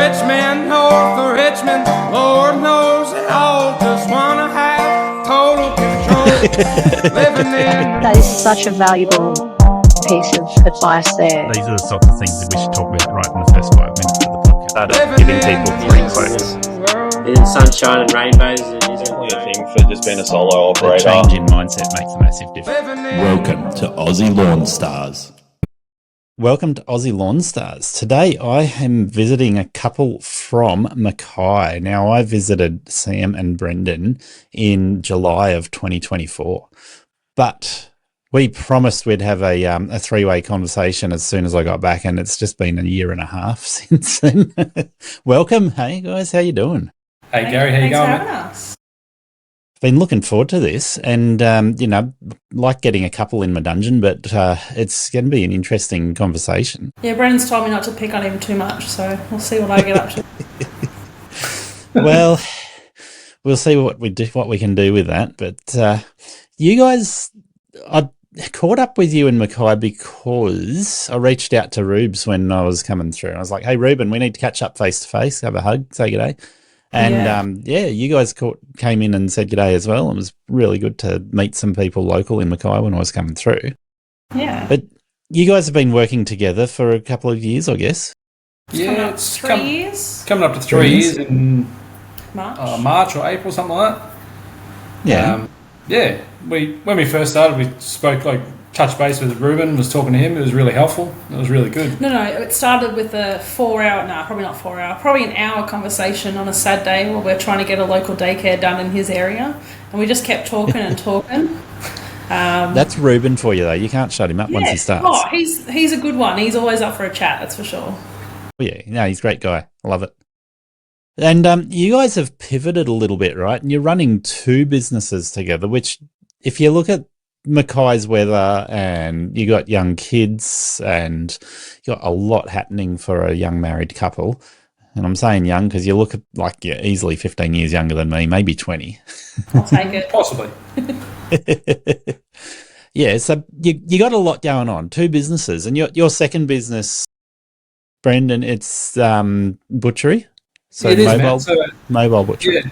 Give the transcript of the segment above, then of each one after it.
Richmond, north of Richmond, Lord knows they all just wanna have total control. Living in That is such a valuable piece of advice there. These are the sorts of things that we should talk about right in the first 5 minutes of the podcast. Started giving people free quotes. In sunshine and rainbows, it isn't a thing for just being a solo The operator. change in mindset makes a massive difference. Welcome to Aussie Lawn Stars. Welcome to Aussie Lawn Stars. Today I am visiting a couple from Mackay. Now, I visited Sam and Brendan in July of 2024, but we promised we'd have a three-way conversation as soon as I got back, and it's just been a year and a half since then. Welcome. Hey, guys, how you doing? Hey, Gary, how you going, Thanks for mate? having us. Been looking forward to this, and like getting a couple in my dungeon, but it's going to be an interesting conversation. Yeah, Brendan's told me not to pick on him too much, so we'll see what I get up to. Well, we'll see what we can do with that. But you guys, I caught up with you in Mackay because I reached out to Rubes when I was coming through. I was like, "Hey, Ruben, we need to catch up face to face, have a hug, say good day." And you guys came in and said g'day as well. It was really good to meet some people local in Mackay when I was coming through. Yeah. But you guys have been working together for a couple of years, I guess. Yeah, It's coming up 3 years. coming up to 3 years in March. or April, something like that. Yeah. When we first started, we spoke, touch base with Ruben, was talking to him. It was really helpful. It was really good. No, it started with a 4 hour, probably not 4 hour, probably an hour conversation on a Saturday where we're trying to get a local daycare done in his area. And we just kept talking and talking. That's Ruben for you, though. You can't shut him up once he starts. Oh, he's a good one. He's always up for a chat, that's for sure. Oh, yeah, no, he's a great guy. I love it. And you guys have pivoted a little bit, right? And you're running two businesses together, which if you look at Mackay's weather and you got young kids and you got a lot happening for a young married couple. And I'm saying young because you look at like you're easily 15 years younger than me, maybe 20. I'll take it. Possibly. Yeah, so you got a lot going on, two businesses. And your second business, Brendan, it's butchery. So It is, mobile butchery. Yeah.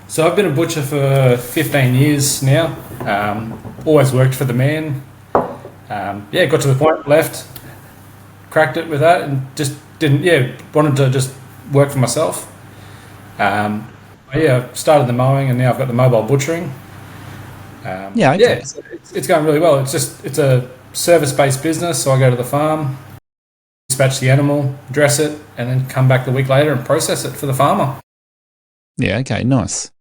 So I've been a butcher for 15 years now. Always worked for the man. Got to the point, left, cracked it with that, and just wanted to just work for myself. Started the mowing, and now I've got the mobile butchering. It's going really well. It's a service-based business, so I go to the farm, dispatch the animal, dress it, and then come back the week later and process it for the farmer. Yeah, okay, nice.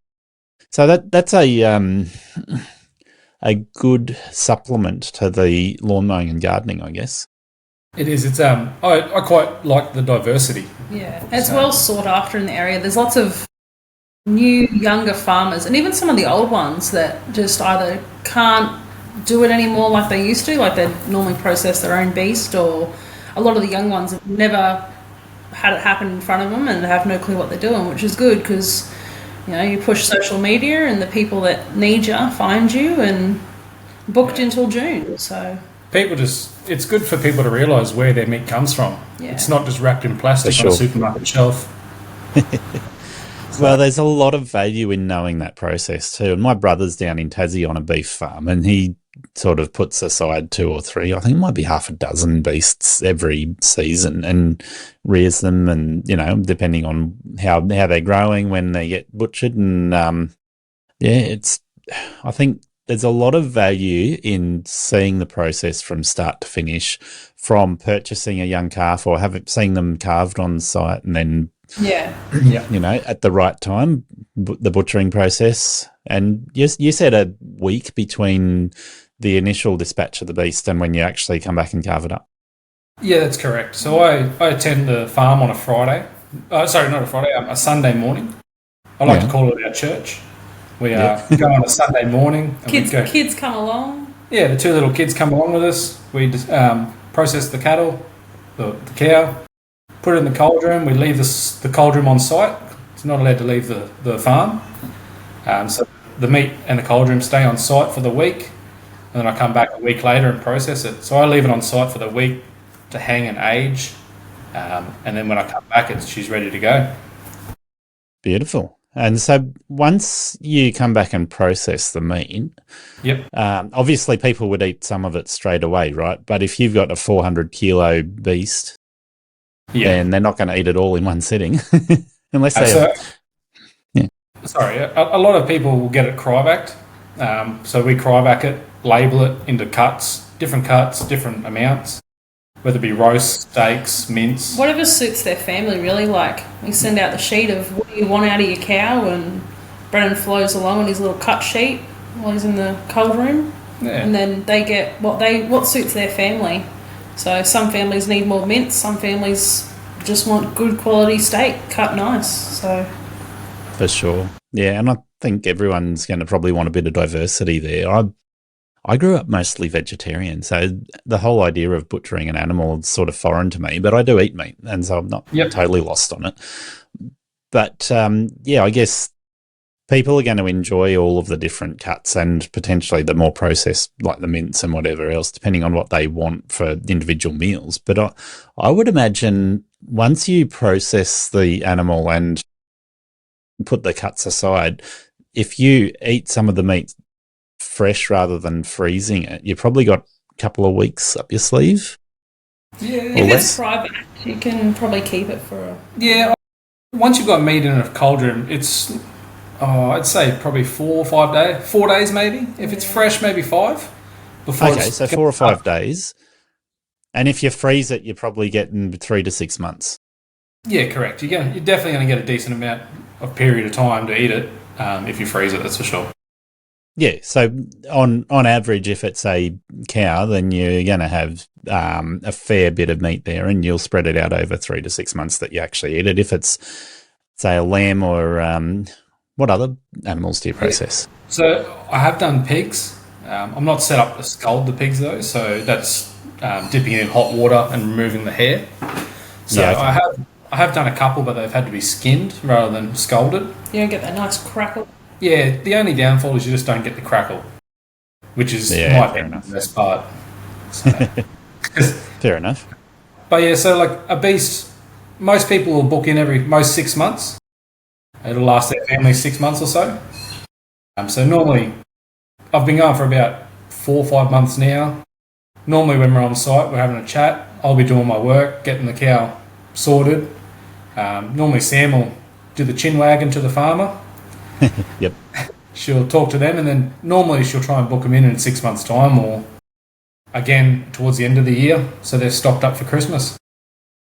So that's a good supplement to the lawn mowing and gardening, I guess. It is. It's I quite like the diversity. Yeah, it's well sought after in the area. There's lots of new, younger farmers, and even some of the old ones that just either can't do it anymore like they used to, like they normally process their own beast, or a lot of the young ones have never had it happen in front of them and have no clue what they're doing, which is good because you push social media and the people that need you find you, and booked until June. So it's good for people to realise where their meat comes from. Yeah. It's not just wrapped in plastic on a supermarket shelf. Well, there's a lot of value in knowing that process too. And my brother's down in Tassie on a beef farm, and he sort of puts aside 2 or 3, I think it might be half a dozen beasts every season, and rears them, and depending on how they're growing when they get butchered. And I think there's a lot of value in seeing the process from start to finish, from purchasing a young calf or seeing them carved on site, and then at the right time, the butchering process. And you said a week between the initial dispatch of the beast and when you actually come back and carve it up. Yeah, that's correct. So I attend the farm on a Friday. Sorry, not a Friday, a Sunday morning. I like to call it our church. We go on a Sunday morning. And kids come along. Yeah, the 2 little kids come along with us. We just, process the cattle, the cow, put it in the cold room. We leave the cold room on site. It's not allowed to leave the farm. So the meat and the cold room stay on site for the week, and then I come back a week later and process it. So I leave it on site for the week to hang and age, And then when I come back, she's ready to go. Beautiful. And so once you come back and process the meat, Yep. obviously people would eat some of it straight away, right? But if you've got a 400 kilo beast, then they're not going to eat it all in one sitting, unless they. Sorry, a lot of people will get it cryovacked. So we cryovac it, label it into different cuts, different amounts, whether it be roast, steaks, mince. Whatever suits their family, really. Like, we send out the sheet of what do you want out of your cow, and Brendan flows along on his little cut sheet while he's in the cold room. Yeah. And then they get what suits their family. So some families need more mince, some families just want good quality steak, cut nice. So for sure. Yeah, and I think everyone's going to probably want a bit of diversity there. I grew up mostly vegetarian, so the whole idea of butchering an animal is sort of foreign to me, but I do eat meat, and so I'm not totally lost on it. But, I guess people are going to enjoy all of the different cuts and potentially the more processed, like the mince and whatever else, depending on what they want for individual meals. But I would imagine once you process the animal and put the cuts aside, if you eat some of the meat fresh rather than freezing it, you probably got a couple of weeks up your sleeve. Yeah. If it's private, you can probably keep it for once you've got meat in a cold room, it's I'd say probably 4 or 5 days, 4 days maybe. If it's fresh, maybe 5. Okay, so 4 or 5 days. And if you freeze it, you're probably getting 3 to 6 months. Yeah, correct. You're definitely going to get a decent amount of period of time to eat it if you freeze it, that's for sure. Yeah, so on average, if it's a cow, then you're going to have a fair bit of meat there, and you'll spread it out over 3 to 6 months that you actually eat it. If it's, say, a lamb or what other animals do you process? So I have done pigs. I'm not set up to scald the pigs, though, so that's dipping it in hot water and removing the hair. So I have done a couple, but they've had to be skinned rather than scalded. You don't get that nice crackle. Yeah, the only downfall is you just don't get the crackle, which is the best part. So. Fair enough. But yeah, so like a beast, most people will book in most 6 months. It'll last their family 6 months or so. So normally, I've been going for about 4 or 5 months now. Normally when we're on site, we're having a chat. I'll be doing my work, getting the cow sorted. Normally Sam will do the chin wagging to the farmer. Yep. She'll talk to them, and then normally she'll try and book them in 6 months' time, or again towards the end of the year, so they're stocked up for Christmas.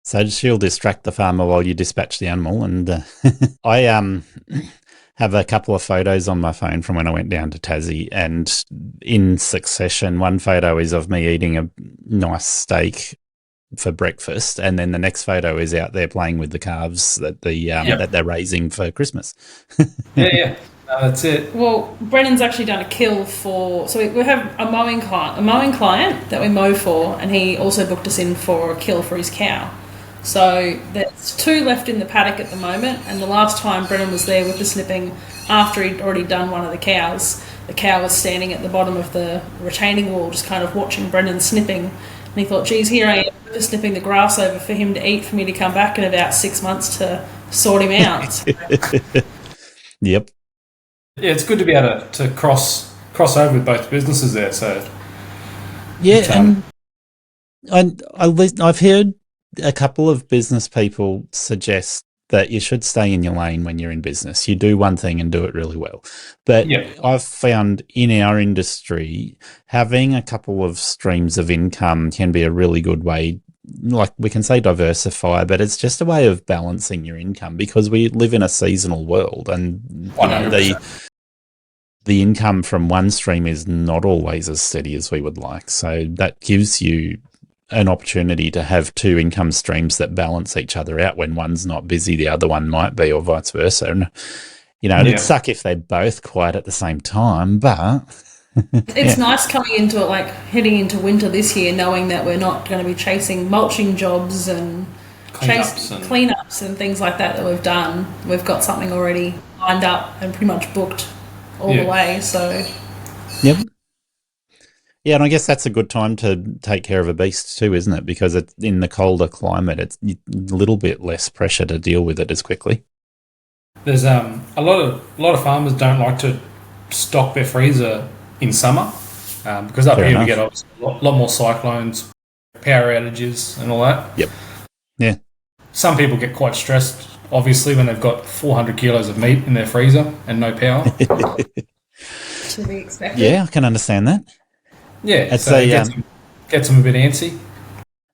So she'll distract the farmer while you dispatch the animal. And I have a couple of photos on my phone from when I went down to Tassie, and in succession, one photo is of me eating a nice steak for breakfast, and then the next photo is out there playing with the calves that that they're raising for Christmas. Yeah. That's it. Well, Brennan's actually done a kill so we have a mowing client that we mow for, and he also booked us in for a kill for his cow. So there's 2 left in the paddock at the moment, and the last time Brendan was there with the snipping, after he'd already done one of the cows, the cow was standing at the bottom of the retaining wall just kind of watching Brendan snipping, and he thought, geez, here I am just snipping the grass over for him to eat, for me to come back in about 6 months to sort him out. Yep. Yeah, it's good to be able to cross over with both businesses there. So yeah, and I've heard a couple of business people suggest that you should stay in your lane when you're in business. You do one thing and do it really well. But I've found in our industry, having a couple of streams of income can be a really good way. Like, we can say diversify, but it's just a way of balancing your income, because we live in a seasonal world, and the income from one stream is not always as steady as we would like. So that gives you an opportunity to have 2 income streams that balance each other out. When one's not busy, the other one might be, or vice versa. And, it'd suck if they're both quiet at the same time, but... It's nice coming into it, like heading into winter this year, knowing that we're not going to be chasing mulching jobs and cleanups and things like that we've done. We've got something already lined up and pretty much booked all the way. So, yep. Yeah, and I guess that's a good time to take care of a beast too, isn't it? Because it's in the colder climate, take care of a beast too, isn't it? Because it's in the colder climate, it's a little bit less pressure to deal with it as quickly. There's a lot of farmers don't like to stock their freezer in summer because up Fair here we enough. get obviously a lot more cyclones, power outages, and all that. Yep. Yeah. Some people get quite stressed, obviously, when they've got 400 kilos of meat in their freezer and no power. To be expected. Yeah, I can understand that. Yeah, It's so a, it gets them a bit antsy.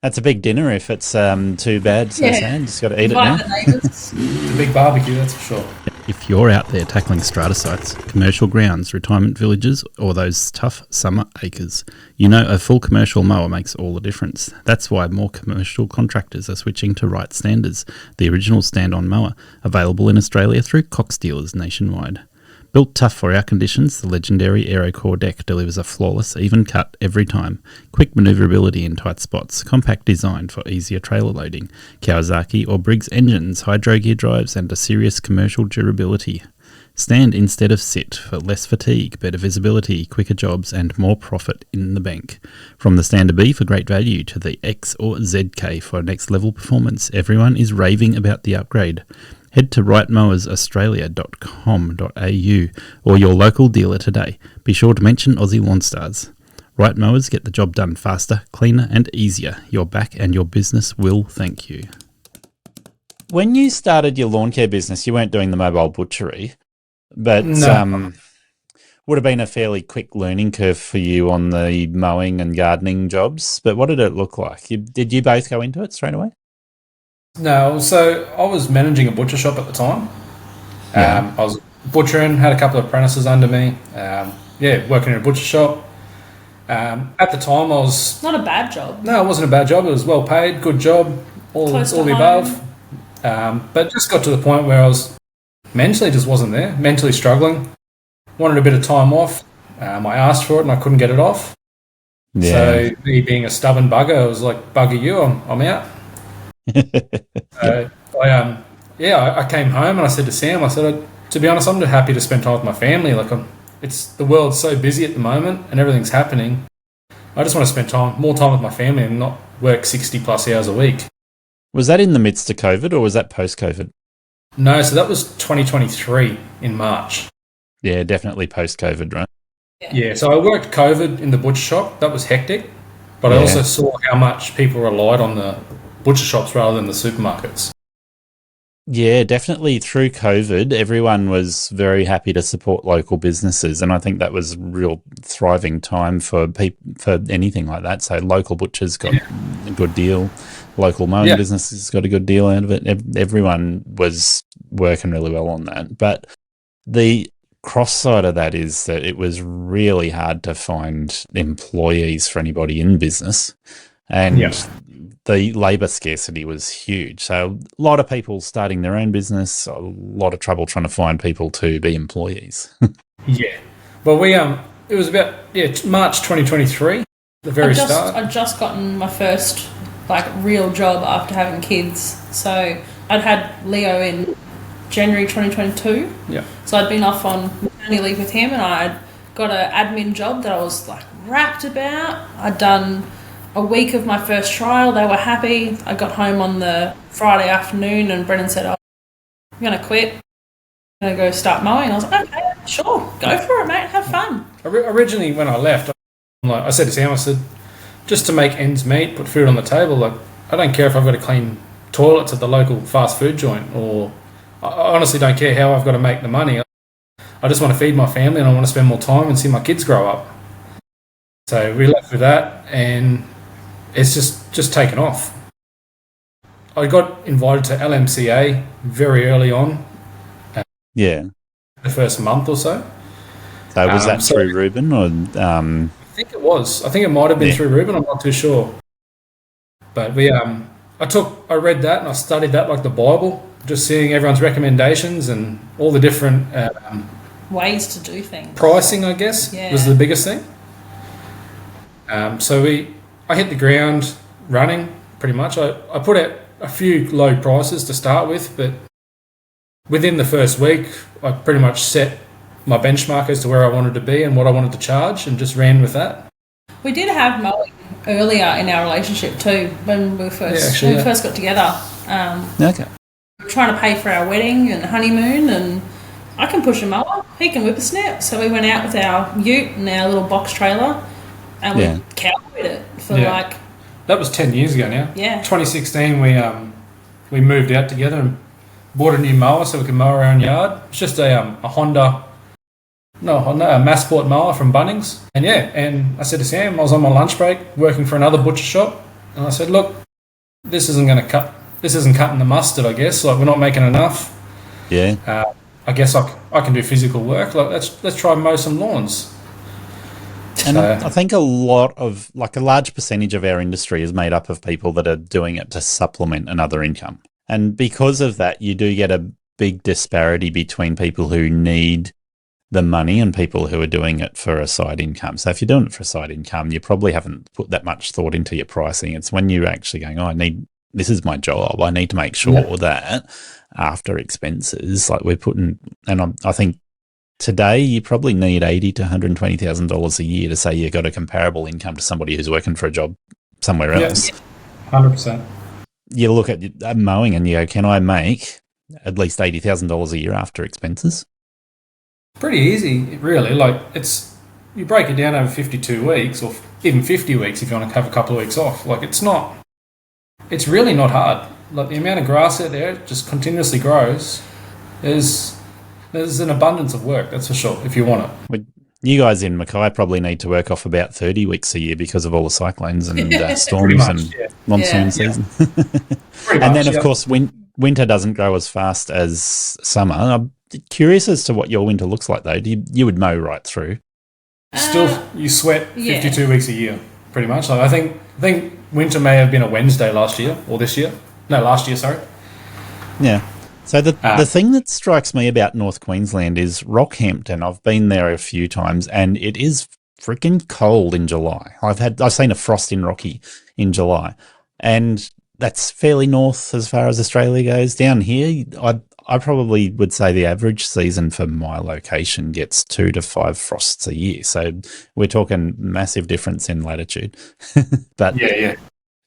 That's a big dinner if it's too bad, so Yeah. sad. Just got to eat it now. Invite the neighbours. It's a big barbecue, that's for sure. If you're out there tackling strata sites, commercial grounds, retirement villages, or those tough summer acres, you know a full commercial mower makes all the difference. That's why more commercial contractors are switching to Right Standers, the original stand-on mower, available in Australia through Cox dealers nationwide. Built tough for our conditions, the legendary AeroCore deck delivers a flawless, even cut every time. Quick manoeuvrability in tight spots, compact design for easier trailer loading, Kawasaki or Briggs engines, hydro gear drives, and a serious commercial durability. Stand instead of sit for less fatigue, better visibility, quicker jobs, and more profit in the bank. From the Standard B for great value to the X or ZK for next level performance, everyone is raving about the upgrade. Head to rightmowersaustralia.com.au or your local dealer today. Be sure to mention Aussie Lawn Stars. Right Mowers get the job done faster, cleaner and easier. Your back and your business will thank you. When you started your lawn care business, you weren't doing the mobile butchery, but No. would have been a fairly quick learning curve for you on the mowing and gardening jobs. But what did it look like? Did you both go into it straight away? No, so I was managing a butcher shop at the time. Yeah. I was butchering, had a couple of apprentices under me. Working in a butcher shop. At the time, I was Not a bad job. no, it wasn't a bad job. It was well paid, good job, all Close to the home. above. But just got to the point where I was mentally just wasn't there, mentally struggling. Wanted a bit of time off. I asked for it and I couldn't get it off. Yeah. So me being a stubborn bugger, I was like, "Bugger you, I'm out." So I came home and I said to Sam, I said, to be honest, I'm just happy to spend time with my family. Like it's the world's so busy at the moment and everything's happening. I just want to spend more time with my family and not work 60 plus hours a week. Was that in the midst of COVID or was that post-COVID? No, so that was 2023 in March. Yeah, definitely post-COVID, right? Yeah, so I worked COVID in the butcher shop. That was hectic. But I Yeah. also saw how much people relied on the butcher shops rather than the supermarkets. Yeah, definitely through COVID, everyone was very happy to support local businesses, and I think that was a real thriving time for for anything like that. So local butchers got a good deal, local mowing businesses got a good deal out of it. Everyone was working really well on that. But the cross side of that is that it was really hard to find employees for anybody in business, and the labour scarcity was huge. So a lot of people starting their own business, a lot of trouble trying to find people to be employees. Yeah. Well, it was about March 2023, the very start. I'd just gotten my first real job after having kids. So I'd had Leo in January 2022. Yeah. So I'd been off on maternity leave with him, and I'd got an admin job that I was rapt about. I'd done a week of my first trial. They were happy. I got home on the Friday afternoon, and Brendan said, "Oh, I'm going to quit. I'm going to go start mowing." I was like, "Okay, sure, go for it, mate. Have fun." Originally, when I left, I said to Sam, I said, just to make ends meet, put food on the table, I don't care if I've got to clean toilets at the local fast food joint, or I honestly don't care how I've got to make the money. I just want to feed my family and I want to spend more time and see my kids grow up. So we left with that, and it's just taken off. I got invited to LMCA very early on, Yeah. the first month or so. So was that through Ruben or? I think it was. I think it might have been through Ruben. I'm not too sure. But I read that and I studied that like the Bible, just seeing everyone's recommendations and all the different Ways to do things. pricing, I guess, was the biggest thing. I hit the ground running pretty much. I put out a few low prices to start with, but within the first week, I pretty much set my benchmark as to where I wanted to be and what I wanted to charge, and just ran with that. We did have mowing earlier in our relationship too, when we first got together. Okay. We were trying to pay for our wedding and honeymoon, and I can push a mower, he can whip a snap. So we went out with our ute and our little box trailer, and we cowboyed it for like. That was 10 years ago now. Yeah. 2016, we moved out together and bought a new mower so we could mow our own yard. It's just a Honda. No, a Massport mower from Bunnings. And I said to Sam, I was on my lunch break working for another butcher shop, and I said, look, this isn't cutting the mustard, I guess. Like, we're not making enough. Yeah. I guess I can do physical work. Like, let's try and mow some lawns. And I think a large percentage of our industry is made up of people that are doing it to supplement another income. And because of that, you do get a big disparity between people who need the money and people who are doing it for a side income. So if you're doing it for a side income, you probably haven't put that much thought into your pricing. It's when you're actually going, this is my job. I need to make sure that after expenses, like we're putting, and I think today you probably need $80,000 to $120,000 a year to say you've got a comparable income to somebody who's working for a job somewhere else. 100%. You look at mowing and you go, can I make at least $80,000 a year after expenses? Pretty easy, really. Like, you break it down over 52 weeks or even 50 weeks if you want to have a couple of weeks off. Like, it's really not hard. Like, the amount of grass out there just continuously grows. There's an abundance of work, that's for sure, if you want it. You guys in Mackay probably need to work off about 30 weeks a year because of all the cyclones and storms and monsoon season. And then, of course, winter doesn't grow as fast as summer. I'm curious as to what your winter looks like, though. You would mow right through. Still, you sweat 52 weeks a year, pretty much. Like, I think winter may have been a Wednesday last year, or this year. No, last year, sorry. Yeah. So the thing that strikes me about North Queensland is Rockhampton. I've been there a few times, and it is freaking cold in July. I've seen a frost in Rocky in July, and that's fairly north as far as Australia goes. Down here, I probably would say the average season for my location gets 2 to 5 frosts a year. So we're talking massive difference in latitude. But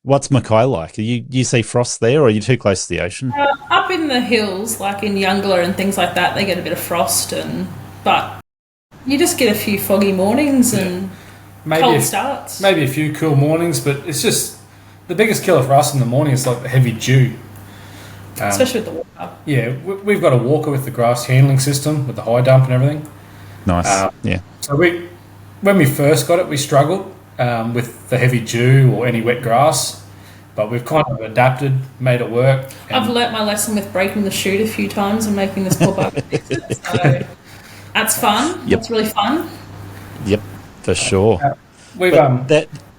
what's Mackay like? Do you see frost there, or are you too close to the ocean? Up in the hills, like in Youngler and things like that, they get a bit of frost, but you just get a few foggy mornings and cold starts. Maybe a few cool mornings, but it's just the biggest killer for us in the morning is like the heavy dew. Especially with the walker. Yeah, we've got a walker with the grass handling system, with the high dump and everything. Nice, So when we first got it, we struggled with the heavy dew or any wet grass, but we've kind of adapted, made it work. I've learnt my lesson with breaking the chute a few times and making this poor bugger fix it. So that's fun. Yep. It's really fun. Yep, for sure.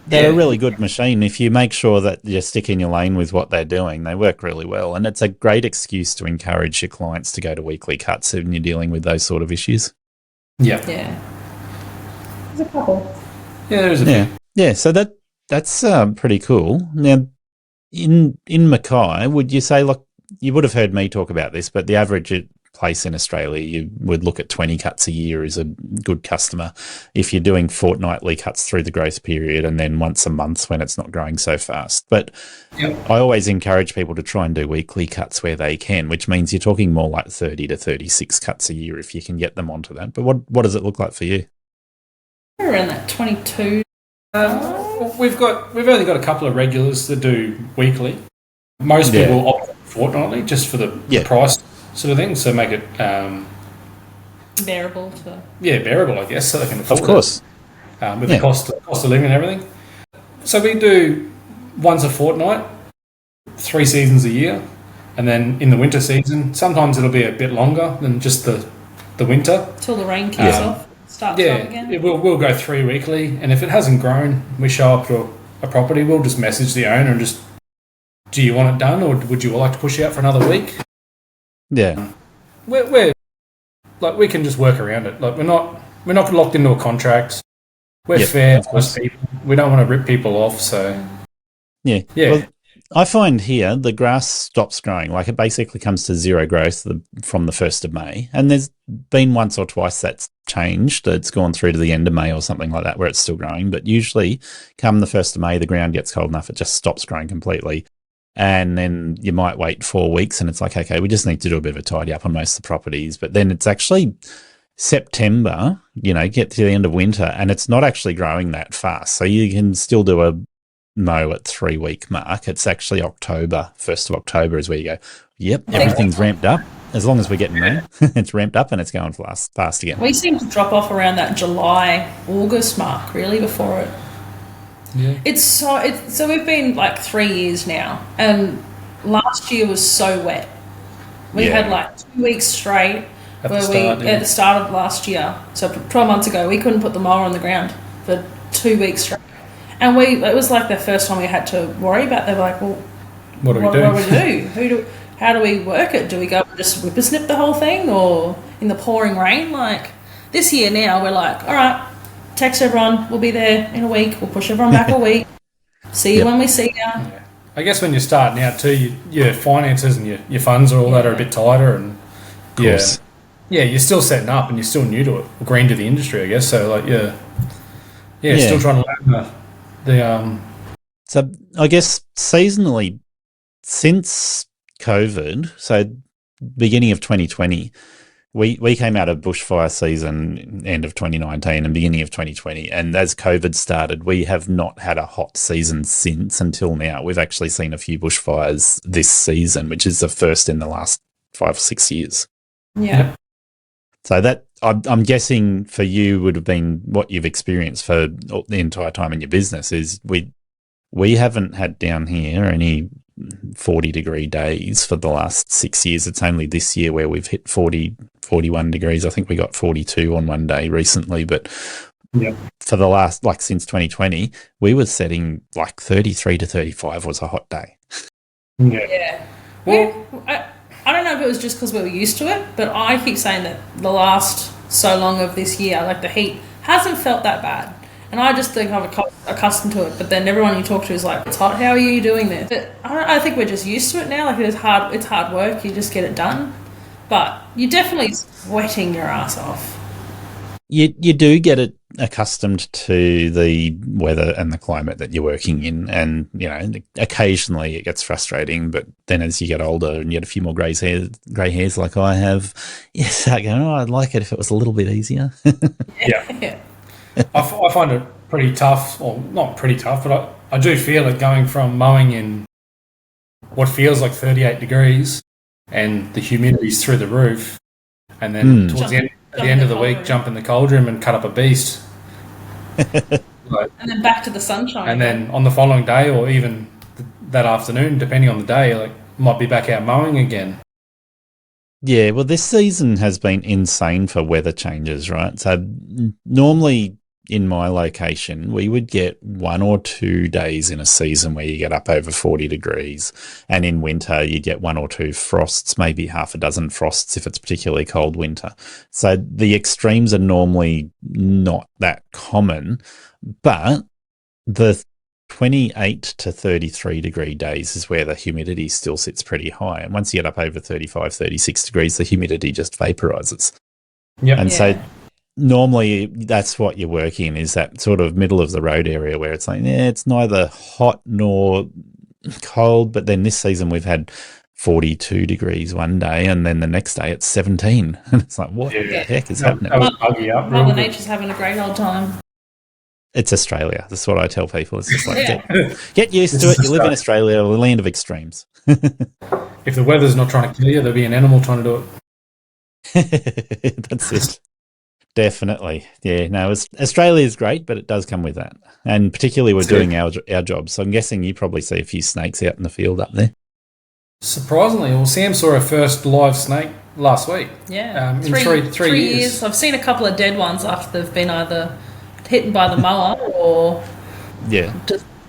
They're a really good machine. If you make sure that you stick in your lane with what they're doing, they work really well. And it's a great excuse to encourage your clients to go to weekly cuts when you're dealing with those sort of issues. Yeah. There's a couple. Yeah, there's a few. Yeah, so that's pretty cool. Now, in Mackay, would you say, look, you would have heard me talk about this, but the average place in Australia, you would look at 20 cuts a year as a good customer. If you're doing fortnightly cuts through the growth period and then once a month when it's not growing so fast. But I always encourage people to try and do weekly cuts where they can, which means you're talking more like 30 to 36 cuts a year if you can get them onto that. But what does it look like for you? We're around that 22. We've only got a couple of regulars that do weekly. Most people opt for fortnightly just for the price sort of thing, so make it bearable. Bearable, I guess, so they can afford it. Of course. With the cost of living and everything. So we do once a fortnight, 3 seasons a year, and then in the winter season, sometimes it'll be a bit longer than just the winter. Till the rain kicks off. Starts up again. We'll go 3 weekly, and if it hasn't grown, we show up to a property, we'll just message the owner and just, do you want it done, or would you like to push out for another week? Yeah. We're like, we can just work around it. Like, we're not locked into a contract. We're fair to most people. We don't want to rip people off, so yeah. Well, I find here the grass stops growing. Like, it basically comes to zero growth from the 1st of May. And there's been once or twice that's changed. It's gone through to the end of May or something like that where it's still growing. But usually come the 1st of May, the ground gets cold enough, it just stops growing completely. And then you might wait 4 weeks and it's like, okay, we just need to do a bit of a tidy up on most of the properties. But then it's actually September, get to the end of winter and it's not actually growing that fast. So you can still do a mow at 3 week mark. It's actually October, 1st of October is where you go, yep, everything's ramped up. As long as we're getting rain, it's ramped up and it's going fast again. We seem to drop off around that July, August mark, really, before it. Yeah. So we've been like 3 years now, and last year was so wet. We had like 2 weeks straight at the start of last year. So 12 months ago, we couldn't put the mower on the ground for 2 weeks straight, and it was like the first time we had to worry about. They were like, "Well, what do we do? How do we work it? Do we go and just whippersnip the whole thing, or in the pouring rain?" Like this year now, we're like, all right, text everyone, we'll be there in a week. We'll push everyone back a week. See you when we see you. Yeah. I guess when you're starting out too, your finances and your funds are all that are a bit tighter, and you're still setting up and you're still new to it, green to the industry, I guess. So like, still trying to learn the. So I guess seasonally, since COVID, so beginning of 2020, we came out of bushfire season end of 2019 and beginning of 2020, and as COVID started, we have not had a hot season since until now. We've actually seen a few bushfires this season, which is the first in the last 5 or 6 years. Yeah. So that I'm guessing for you would have been what you've experienced for the entire time in your business is we haven't had down here any 40-degree days for the last 6 years. It's only this year where we've hit 40, 41 degrees. I think we got 42 on one day recently, but for the last, since 2020, we were setting 33 to 35 was a hot day. Yeah. Well, I don't know if it was just because we were used to it, but I keep saying that the last so long of this year, the heat hasn't felt that bad. And I just think I'm accustomed to it. But then everyone you talk to is like, it's hot, how are you doing this? But I think we're just used to it now. It's hard work, you just get it done. But you're definitely sweating your ass off. You do get it accustomed to the weather and the climate that you're working in. And, occasionally it gets frustrating. But then as you get older and you get a few more grey hairs like I have, you start going, I'd like it if it was a little bit easier. Yeah. I find it pretty tough, or not pretty tough, but I do feel it going from mowing in what feels like 38 degrees and the humidity's through the roof, and then towards the end of the week, jump in the cold room and cut up a beast. And then back to the sunshine. And then on the following day, or even that afternoon, depending on the day, might be back out mowing again. Yeah, well, this season has been insane for weather changes, right? So normally in my location, we would get 1 or 2 days in a season where you get up over 40 degrees. And in winter, you get 1 or 2 frosts, maybe half a dozen frosts if it's particularly cold winter. So the extremes are normally not that common, but the 28 to 33 degree days is where the humidity still sits pretty high. And once you get up over 35, 36 degrees, the humidity just vaporizes. So normally that's what you're working in, is that sort of middle of the road area where it's it's neither hot nor cold. But then this season we've had 42 degrees one day and then the next day it's 17. And it's like, what the heck is happening? That was buggy up. Mother Nature's having a great old time. It's Australia. That's what I tell people. It's just get used to it. You live in Australia, the land of extremes. If the weather's not trying to kill you, there'll be an animal trying to do it. That's it. Definitely. Yeah, no, Australia is great, but it does come with that. And particularly we're doing our jobs. So I'm guessing you probably see a few snakes out in the field up there. Surprisingly, Sam saw her first live snake last week. Yeah. In three years. I've seen a couple of dead ones after they've been either hit by the mower or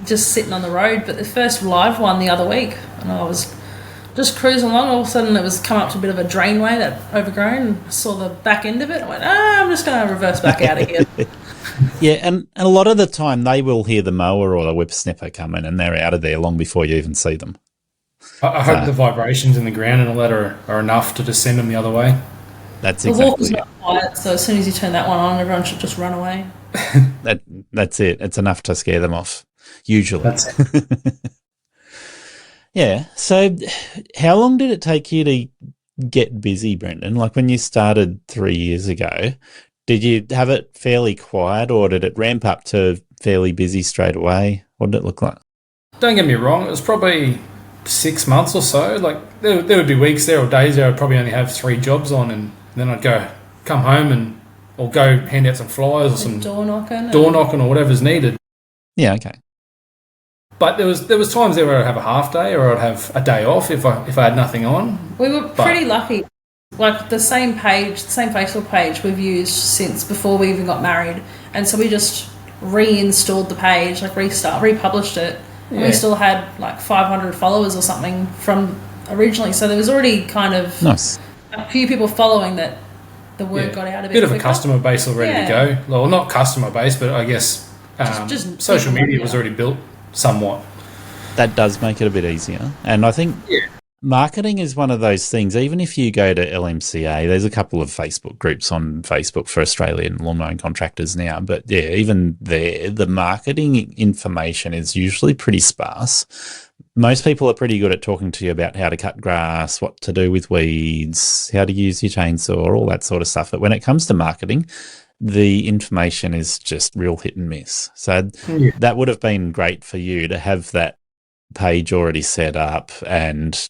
just sitting on the road. But the first live one the other week, and I was just cruising along, all of a sudden it was come up to a bit of a drainway that overgrown, and I saw the back end of it. I went, I'm just going to reverse back out of here. Yeah, and a lot of the time they will hear the mower or the whipsnipper coming and they're out of there long before you even see them. I hope the vibrations in the ground and all that are enough to just send them the other way. That's The walk exactly is it. not quiet, so as soon as you turn that one on, everyone should just run away. That's it. It's enough to scare them off, usually. That's it. Yeah. So, how long did it take you to get busy, Brendan? Like when you started 3 years ago, did you have it fairly quiet, or did it ramp up to fairly busy straight away? What did it look like? Don't get me wrong, it was probably 6 months or so. Like there would be weeks there or days there I'd probably only have 3 jobs on, and then I'd come home or go hand out some flyers or some Door knocking. door knocking or whatever's needed. Yeah. Okay. But there was times there where I'd have a half day or I'd have a day off if I had nothing on. We were pretty lucky. Like the same Facebook page we've used since before we even got married, and so we just reinstalled the page, like republished it, and we still had like 500 followers or something from originally. So there was already kind of Nice. a few people following that. The word got out a bit bit of quicker. a customer base already to go. Well, not customer base, but I guess Just social people, media was already built somewhat. That does make it a bit easier. And I think marketing is one of those things. Even if you go to LMCA, there's a couple of Facebook groups on Facebook for Australian lawn mowing contractors now. But yeah, even there, the marketing information is usually pretty sparse. Most people are pretty good at talking to you about how to cut grass, what to do with weeds, how to use your chainsaw, all that sort of stuff. But when it comes to marketing, the information is just real hit and miss. So that would have been great for you to have that page already set up. And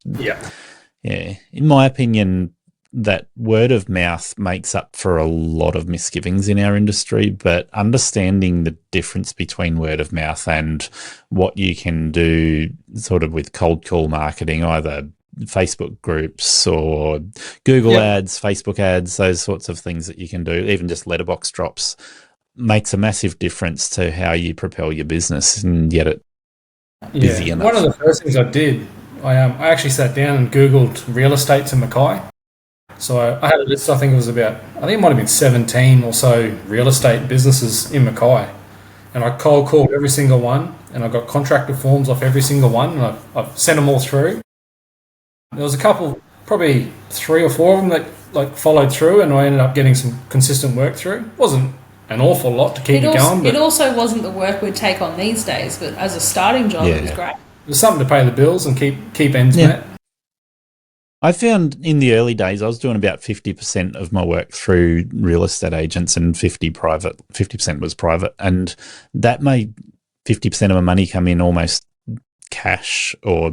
in my opinion, that word of mouth makes up for a lot of misgivings in our industry, but understanding the difference between word of mouth and what you can do sort of with cold call marketing, either Facebook groups or Google ads, Facebook ads, those sorts of things that you can do, even just letterbox drops, makes a massive difference to how you propel your business and get it busy enough. One of the first things I did, I actually sat down and Googled real estate to Mackay. So I had a list, I think it might have been 17 or so real estate businesses in Mackay. And I cold called every single one, and I got contractor forms off every single one, and I've sent them all through. There was a couple, probably 3 or 4 of them that like followed through, and I ended up getting some consistent work through. It wasn't an awful lot to keep it going. But it also wasn't the work we'd take on these days, but as a starting job, it was great. It was something to pay the bills and keep ends met. I found in the early days I was doing about 50% of my work through real estate agents and 50% was private. And that made 50% of my money come in almost cash or,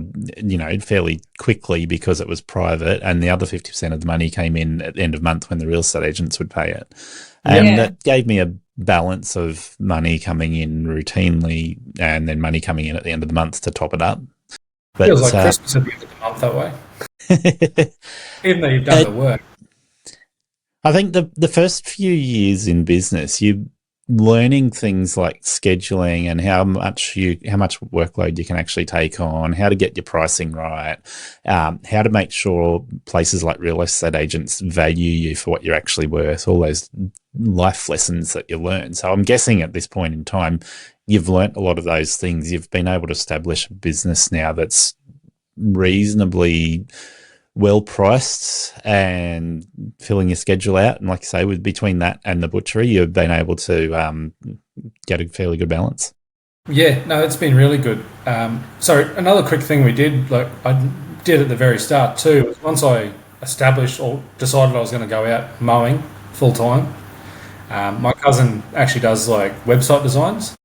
fairly quickly because it was private. And the other 50% of the money came in at the end of month when the real estate agents would pay it. And that gave me a balance of money coming in routinely and then money coming in at the end of the month to top it up. But, feels like Christmas at the end of the month that way. Even though you've done the work. I think the first few years in business, you're learning things like scheduling and how much workload you can actually take on, how to get your pricing right, how to make sure places like real estate agents value you for what you're actually worth, all those life lessons that you learn. So I'm guessing at this point in time, you've learnt a lot of those things. You've been able to establish a business now that's reasonably well priced and filling your schedule out. And like I say, between that and the butchery, you've been able to get a fairly good balance. Yeah, no, it's been really good. So another quick thing we did, like I did at the very start too, was once I established or decided I was going to go out mowing full time, my cousin actually does like website designs.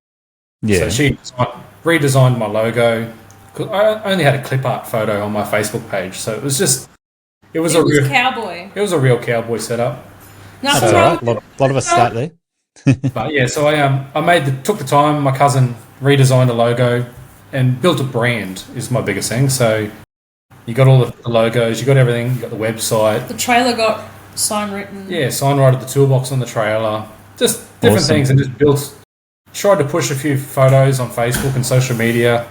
Yeah. So she redesigned my logo. I only had a clip art photo on my Facebook page, so it was a real cowboy. It was a real cowboy setup. Nothing wrong. A lot of us start there. But yeah, so I took the time. My cousin redesigned a logo and built a brand. Is my biggest thing. So you got all the logos, you got everything, you got the website. The trailer got sign written. Yeah, sign right at the toolbox on the trailer. Just different things, and just tried to push a few photos on Facebook and social media.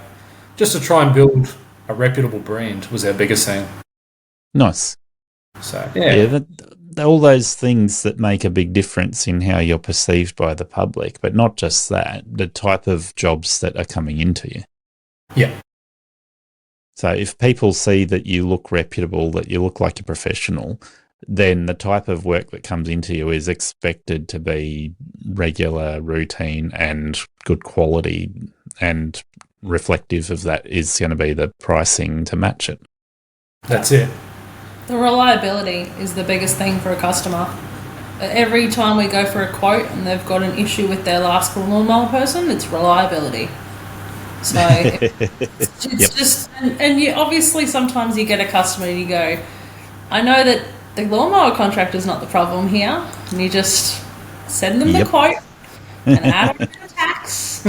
Just to try and build a reputable brand was our biggest thing. Nice. So, all those things that make a big difference in how you're perceived by the public, but not just that, the type of jobs that are coming into you. Yeah. So if people see that you look reputable, that you look like a professional, then the type of work that comes into you is expected to be regular, routine, and good quality, and reflective of that is going to be the pricing to match it. That's it. The reliability is the biggest thing for a customer. Every time we go for a quote and they've got an issue with their last lawnmower person, it's reliability. So it's just, and you obviously sometimes you get a customer and you go, I know that the lawnmower contractor is not the problem here, and you just send them the quote and add on the tax.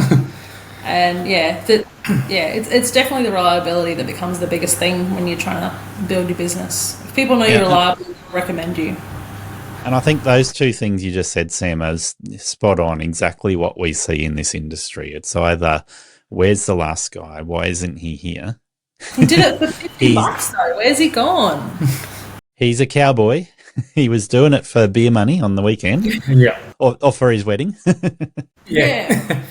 And it's definitely the reliability that becomes the biggest thing when you're trying to build your business. If people know you're reliable, they'll recommend you. And I think those two things you just said, Sam, are spot on, exactly what we see in this industry. It's either, where's the last guy? Why isn't he here? He did it for $50 though. Where's he gone? He's a cowboy. He was doing it for beer money on the weekend. Yeah. Or for his wedding. Yeah.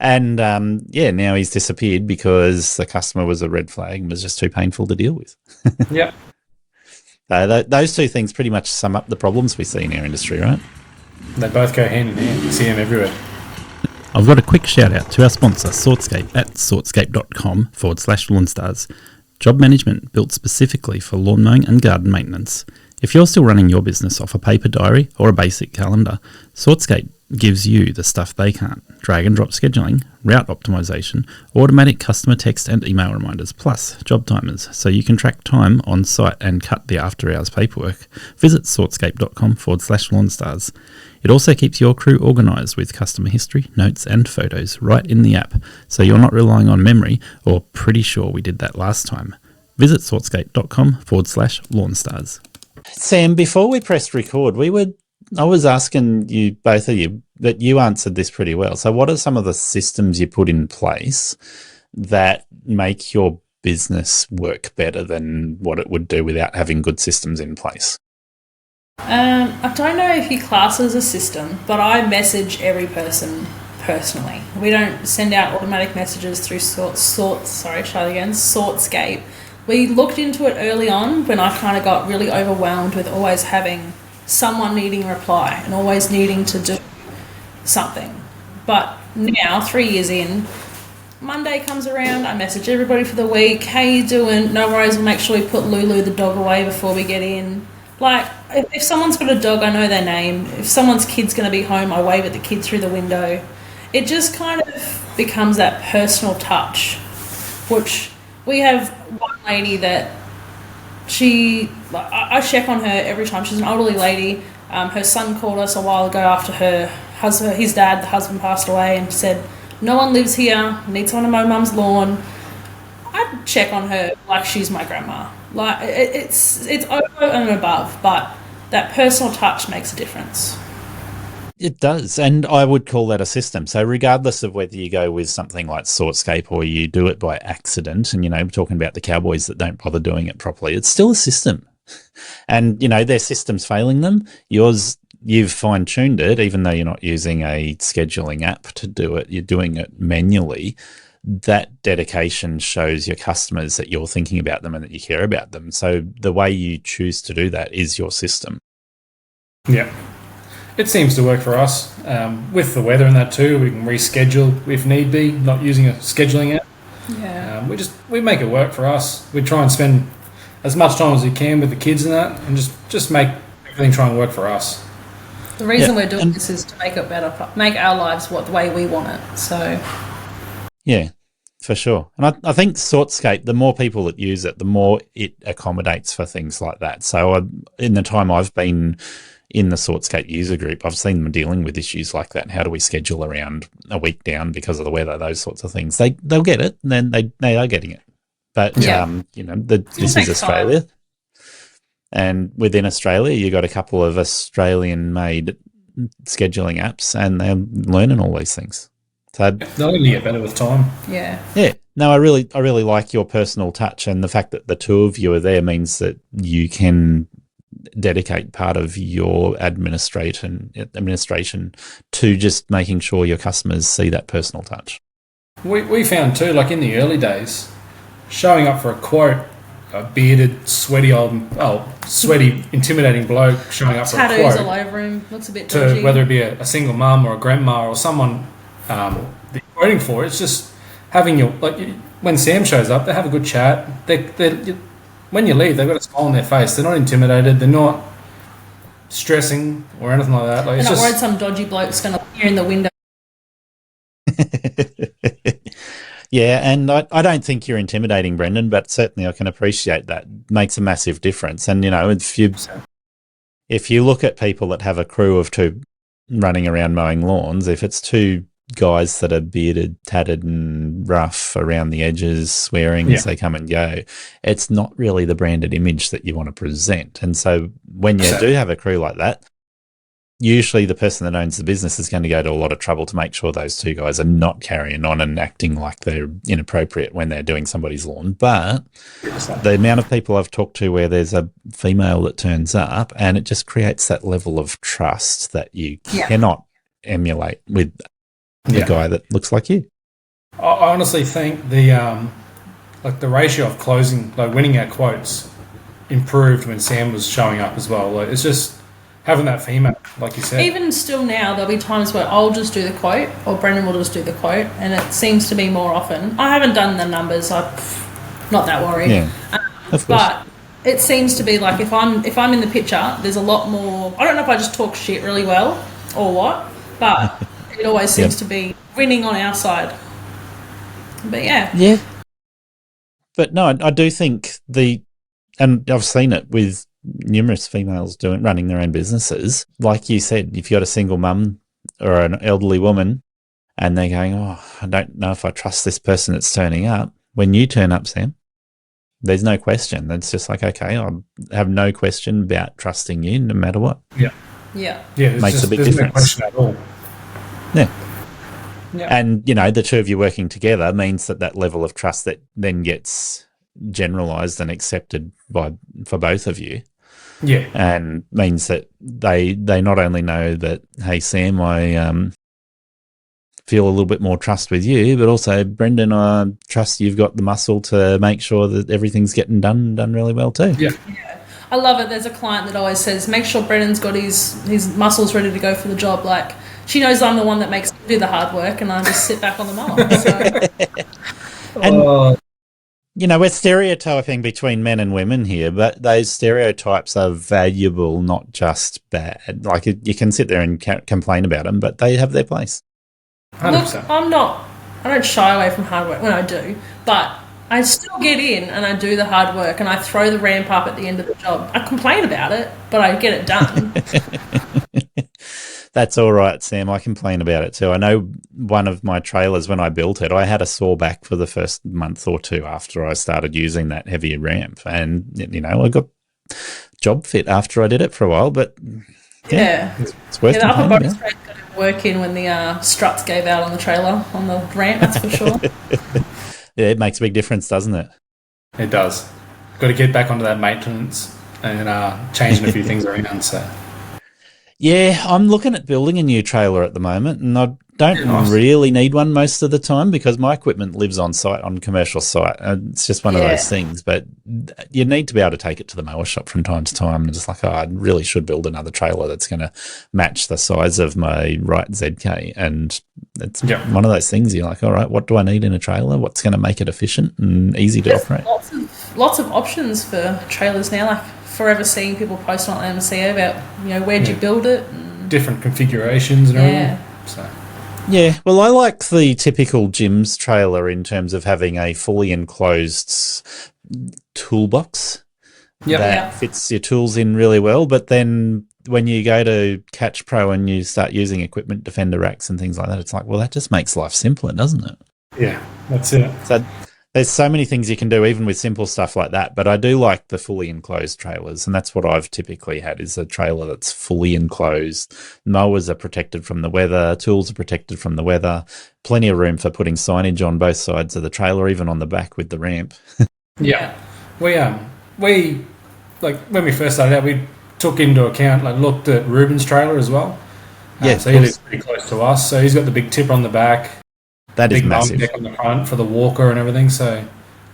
And, now he's disappeared because the customer was a red flag and was just too painful to deal with. Yep. Those two things pretty much sum up the problems we see in our industry, right? They both go hand in hand. You see them everywhere. I've got a quick shout out to our sponsor, Sortscape, at sortscape.com/lawnstars. Job management built specifically for lawn mowing and garden maintenance. If you're still running your business off a paper diary or a basic calendar, Sortscape gives you the stuff they can't. Drag and drop scheduling, route optimization, automatic customer text and email reminders, plus job timers, so you can track time on site and cut the after hours paperwork. Visit sortscape.com/lawnstars. It also keeps your crew organised with customer history, notes and photos right in the app, so you're not relying on memory or pretty sure we did that last time. Visit sortscape.com/lawnstars. Sam, before we pressed record, I was asking you, both of you, that you answered this pretty well. So what are some of the systems you put in place that make your business work better than what it would do without having good systems in place? I don't know if you class it as a system, but I message every person personally. We don't send out automatic messages through Sortscape. We looked into it early on when I kind of got really overwhelmed with always having someone needing a reply and always needing to do something. But now, 3 years in, Monday comes around, I message everybody for the week. How you doing? No worries, we'll make sure we put Lulu the dog away before we get in. Like, if someone's got a dog, I know their name. If someone's kid's going to be home, I wave at the kid through the window. It just kind of becomes that personal touch, which we have one lady that I check on her every time. She's an elderly lady. Her son called us a while ago after her husband, the husband passed away, and said, no one lives here, need someone to mow mum's lawn. I check on her like she's my grandma. Like, it's over and above, but that personal touch makes a difference. It does, and I would call that a system. So regardless of whether you go with something like Sortscape or you do it by accident, and, we're talking about the cowboys that don't bother doing it properly, it's still a system. And, their system's failing them. You've fine-tuned it, even though you're not using a scheduling app to do it. You're doing it manually. That dedication shows your customers that you're thinking about them and that you care about them. So the way you choose to do that is your system. Yeah. It seems to work for us. With the weather and that too, we can reschedule if need be, not using a scheduling app. Yeah. We make it work for us. We try and spend as much time as we can with the kids and that, and just make everything try and work for us. The reason we're doing this is to make it better, make our lives the way we want it. So, yeah, for sure. And I think Sortscape, the more people that use it, the more it accommodates for things like that. So in the time I've been in the Sortscape user group, I've seen them dealing with issues like that. How do we schedule around a week down because of the weather, those sorts of things. They'll get it, and then they are getting it. But, this is Australia. Time. And within Australia, you got a couple of Australian-made scheduling apps, and they're learning all these things. So they'll only get better with time. Yeah. Yeah. No, I really like your personal touch, and the fact that the two of you are there means that you can dedicate part of your administration to just making sure your customers see that personal touch. We found too, like in the early days, showing up for a quote a bearded, sweaty, intimidating bloke showing up for a Tattoos quote, all over him. Looks a bit to dodgy. whether it be a single mum or a grandma or someone that you're quoting for. It's just having when Sam shows up, they have a good chat. When you leave, they've got a smile on their face. They're not intimidated. They're not stressing or anything like that. Like, and not worried some dodgy bloke's going to appear in the window. Yeah, and I don't think you're intimidating, Brendan, but certainly I can appreciate that. Makes a massive difference. And, if you look at people that have a crew of two running around mowing lawns, if it's two guys that are bearded, tattered and rough around the edges, swearing as they come and go, it's not really the branded image that you want to present. And so when you do have a crew like that, usually the person that owns the business is going to go to a lot of trouble to make sure those two guys are not carrying on and acting like they're inappropriate when they're doing somebody's lawn. But the amount of people I've talked to where there's a female that turns up, and it just creates that level of trust that you cannot emulate with the guy that looks like you. I honestly think the ratio of closing, winning our quotes, improved when Sam was showing up as well. Like, it's just having that female, like you said. Even still now, there'll be times where I'll just do the quote, or Brendan will just do the quote, and it seems to be more often. I haven't done the numbers. I'm not that worried. Yeah, of course. But it seems to be like if I'm in the picture, there's a lot more. I don't know if I just talk shit really well or what, but it always seems to be winning on our side. But yeah. But no, I do think and I've seen it with numerous females running their own businesses. Like you said, if you got a single mum or an elderly woman and they're going, I don't know if I trust this person that's turning up. When you turn up, Sam, there's no question. It's just like, okay, I have no question about trusting you no matter what. Yeah. Makes a big difference. No question at all. Yeah. And, the two of you working together means that level of trust that then gets generalised and accepted for both of you. Yeah. And means that they not only know that, hey, Sam, I feel a little bit more trust with you, but also, Brendan, I trust you've got the muscle to make sure that everything's getting done really well too. Yeah. I love it. There's a client that always says, make sure Brendan's got his muscles ready to go for the job. Like, she knows I'm the one that makes him do the hard work and I just sit back on the mower. So. And, we're stereotyping between men and women here, but those stereotypes are valuable, not just bad. Like, you can sit there and complain about them, but they have their place. 100%. Look, I don't shy away from hard work when I do, but I still get in and I do the hard work and I throw the ramp up at the end of the job. I complain about it, but I get it done. That's all right, Sam. I complain about it too. I know one of my trailers, when I built it, I had a sore back for the first month or two after I started using that heavier ramp. And, I got job fit after I did it for a while, but it's worth the upper body yeah. straight got to work in when the struts gave out on the trailer, on the ramp, that's for sure. Yeah, it makes a big difference, doesn't it? It does. Got to get back onto that maintenance and changing a few things around, so... Yeah, I'm looking at building a new trailer at the moment, and I don't really need one most of the time because my equipment lives on site, on commercial site. It's just one of those things, but you need to be able to take it to the mower shop from time to time. And just like, I really should build another trailer that's going to match the size of my right ZK. And it's one of those things you're like, all right, what do I need in a trailer? What's going to make it efficient and easy to operate? Lots of options for trailers now, like forever seeing people post on MCO about, where'd you build it? And different configurations and everything. So. Yeah, well, I like the typical Jim's trailer in terms of having a fully enclosed toolbox that fits your tools in really well. But then when you go to Catch Pro and you start using equipment defender racks and things like that, it's like, well, that just makes life simpler, doesn't it? Yeah, that's it. So there's so many things you can do even with simple stuff like that, but I do like the fully enclosed trailers, and that's what I've typically had, is a trailer that's fully enclosed. Mowers are protected from the weather, tools are protected from the weather, plenty of room for putting signage on both sides of the trailer, even on the back with the ramp. Yeah. We like when we first started out, we took into account, looked at Ruben's trailer as well. So he lives pretty close to us, so he's got the big tipper on the back. That is big massive. Deck on the front for the walker and everything. So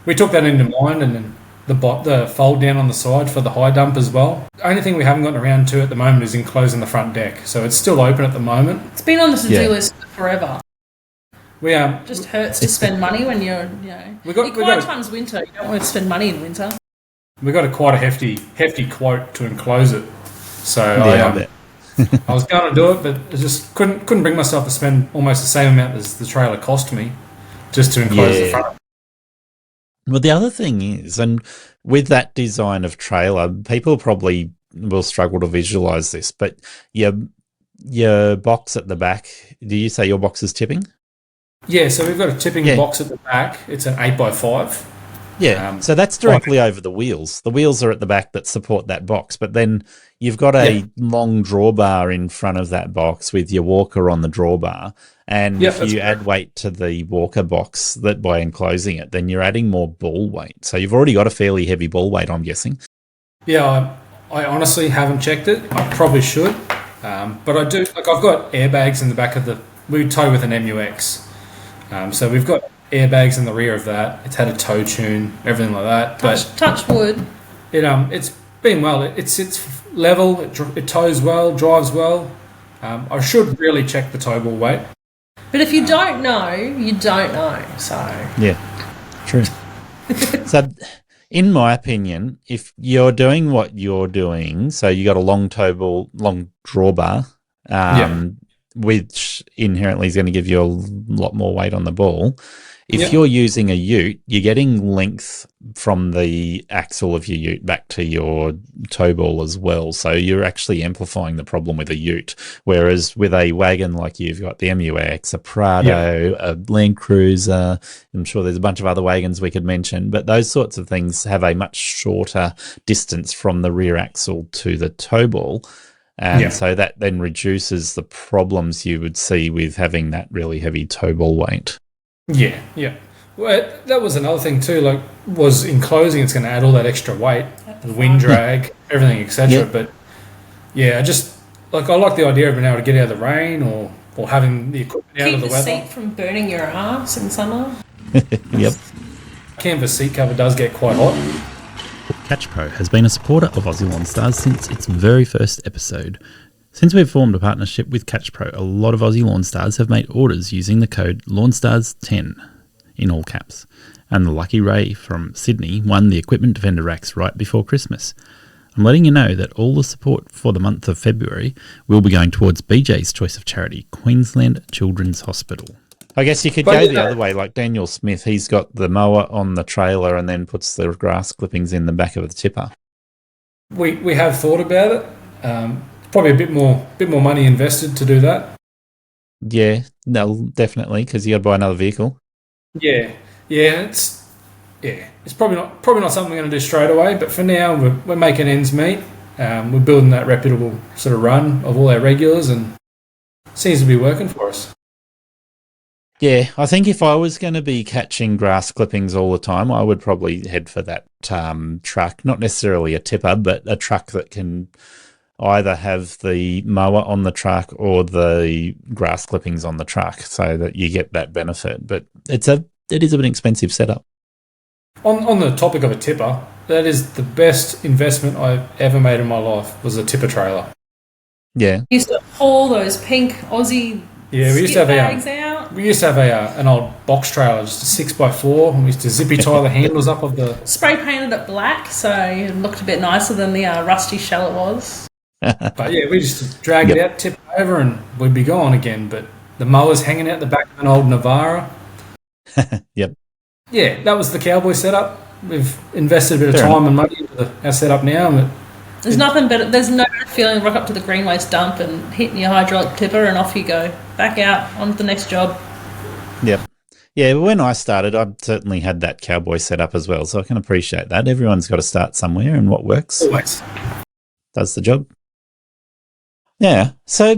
we took that into mind, and then the fold down on the side for the high dump as well. The only thing we haven't gotten around to at the moment is enclosing the front deck. So it's still open at the moment. It's been on the to-do list forever. We It just hurts to spend money when you're, your quiet time's winter. You don't want to spend money in winter. We got quite a hefty quote to enclose it. So I was going to do it, but I just couldn't bring myself to spend almost the same amount as the trailer cost me just to enclose the front. Well, the other thing is, and with that design of trailer, people probably will struggle to visualize this, but your box at the back, do you say your box is tipping? Yeah, so we've got a tipping box at the back. It's an 8x5. Yeah, so that's directly over the wheels. The wheels are at the back that support that box, but then you've got a long drawbar in front of that box with your walker on the drawbar. And if you add weight to the walker box that by enclosing it, then you're adding more ball weight. So you've already got a fairly heavy ball weight, I'm guessing. Yeah, I honestly haven't checked it. I probably should. But I do. Like, I've got airbags in the back of we tow with an MUX. So we've got airbags in the rear of that. It's had a tow tune, everything like that. Touch wood. It's been well. It sits level. It tows well, drives well. I should really check the tow ball weight. But if you don't know, you don't know. So yeah, true. So, in my opinion, if you're doing what you're doing, so you got a long tow ball, long drawbar, which inherently is going to give you a lot more weight on the ball. If you're using a ute, you're getting length from the axle of your ute back to your tow ball as well. So you're actually amplifying the problem with a ute. Whereas with a wagon like you've got the MUX, a Prado, a Land Cruiser, I'm sure there's a bunch of other wagons we could mention, but those sorts of things have a much shorter distance from the rear axle to the tow ball. And so that then reduces the problems you would see with having that really heavy tow ball weight. Yeah. Well, that was another thing too. Like, was enclosing, it's going to add all that extra weight, the wind drag, everything, etc. But I just I like the idea of being able to get out of the rain or having the equipment out of the weather. Keep the seat from burning your arse in summer. Yep. Canvas seat cover does get quite hot. Catch Pro has been a supporter of Aussie Lawn Stars since its very first episode. Since we've formed a partnership with Catch Pro, a lot of Aussie Lawn Stars have made orders using the code LawnStars10 in all caps. And the lucky Ray from Sydney won the Equipment Defender racks right before Christmas. I'm letting you know that all the support for the month of February will be going towards BJ's choice of charity, Queensland Children's Hospital. I guess you could go the other way, like Daniel Smith. He's got the mower on the trailer and then puts the grass clippings in the back of the tipper. We have thought about it. Probably a bit more money invested to do that. Yeah, no, definitely, because you got to buy another vehicle. Yeah, it's probably not something we're going to do straight away. But for now, we're making ends meet. We're building that reputable sort of run of all our regulars, and it seems to be working for us. Yeah, I think if I was going to be catching grass clippings all the time, I would probably head for that truck. Not necessarily a tipper, but a truck that can either have the mower on the truck or the grass clippings on the truck so that you get that benefit. But it is an expensive setup. On the topic of a tipper, that is the best investment I've ever made in my life, was a tipper trailer. Yeah. We used to haul those pink Aussie we used to have bags out. We used to have an old box trailer, just a 6x4, and we used to zippy tie the handles up of the... Spray painted it black, so it looked a bit nicer than the rusty shell it was. But we just drag it out, tip it over, and we'd be gone again. But the mower's hanging out the back of an old Navara. Yep. Yeah, that was the cowboy setup. We've invested a bit of time and money into our setup now. There's nothing better. There's no feeling rock up to the green waste dump and hitting your hydraulic tipper and off you go. Back out on to the next job. Yep. Yeah, when I started, I certainly had that cowboy setup as well, so I can appreciate that. Everyone's got to start somewhere, and what works always does the job. Yeah, so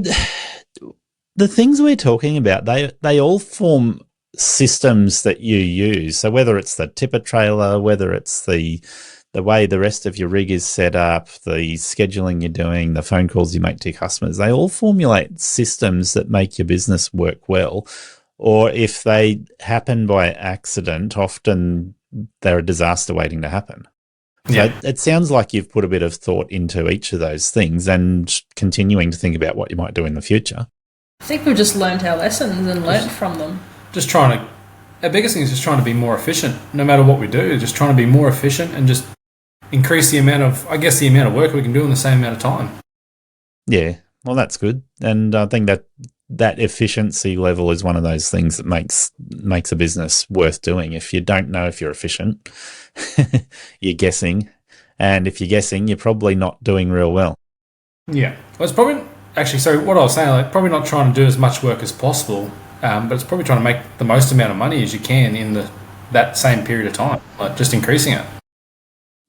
the things we're talking about, they all form systems that you use. So whether it's the tipper trailer, whether it's the way the rest of your rig is set up, the scheduling you're doing, the phone calls you make to your customers, they all formulate systems that make your business work well. Or if they happen by accident, often they're a disaster waiting to happen. So it sounds like you've put a bit of thought into each of those things and continuing to think about what you might do in the future. I think we've just learned our lessons and learnt from them. Our biggest thing is just trying to be more efficient, no matter what we do, just trying to be more efficient and just increase the amount of work we can do in the same amount of time. Yeah, well, that's good. And I think that efficiency level is one of those things that makes a business worth doing. If you don't know if you're efficient, you're guessing. And if you're guessing, you're probably not doing real well. Yeah. Well, it's probably, actually, so what I was saying, like, probably not trying to do as much work as possible, but it's probably trying to make the most amount of money as you can in that same period of time, like just increasing it.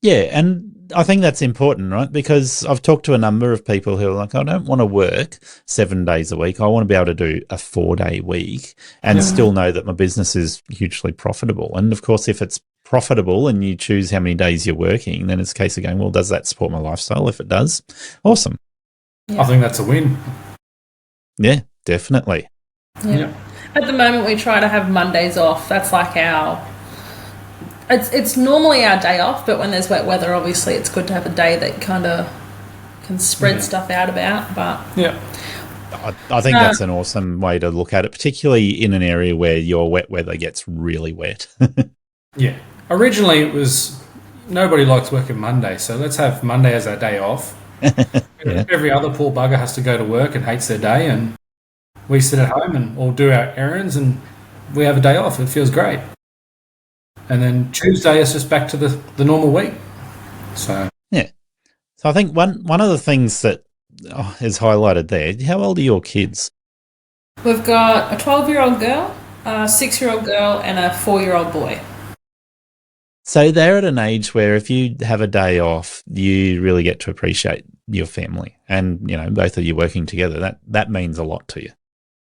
Yeah, and I think that's important, right? Because I've talked to a number of people who are like, I don't want to work 7 days a week. I want to be able to do a 4-day week and still know that my business is hugely profitable. And of course, if it's profitable and you choose how many days you're working, then it's a case of going, well, does that support my lifestyle? If it does, awesome. Yeah. I think that's a win. Yeah, definitely. Yeah. At the moment, we try to have Mondays off. That's like It's normally our day off, but when there's wet weather, obviously it's good to have a day that kind of can spread stuff out about. But I think that's an awesome way to look at it, particularly in an area where your wet weather gets really wet. Yeah. Originally, it was nobody likes working Monday, so let's have Monday as our day off. Every other poor bugger has to go to work and hates their day, and we sit at home and all do our errands, and we have a day off. It feels great. And then Tuesday is just back to the normal week. So I think one of the things that is highlighted there. How old are your kids? We've got a 12-year-old girl, a 6-year-old girl, and a 4-year-old boy. So they're at an age where if you have a day off, you really get to appreciate your family, and both of you working together. That means a lot to you.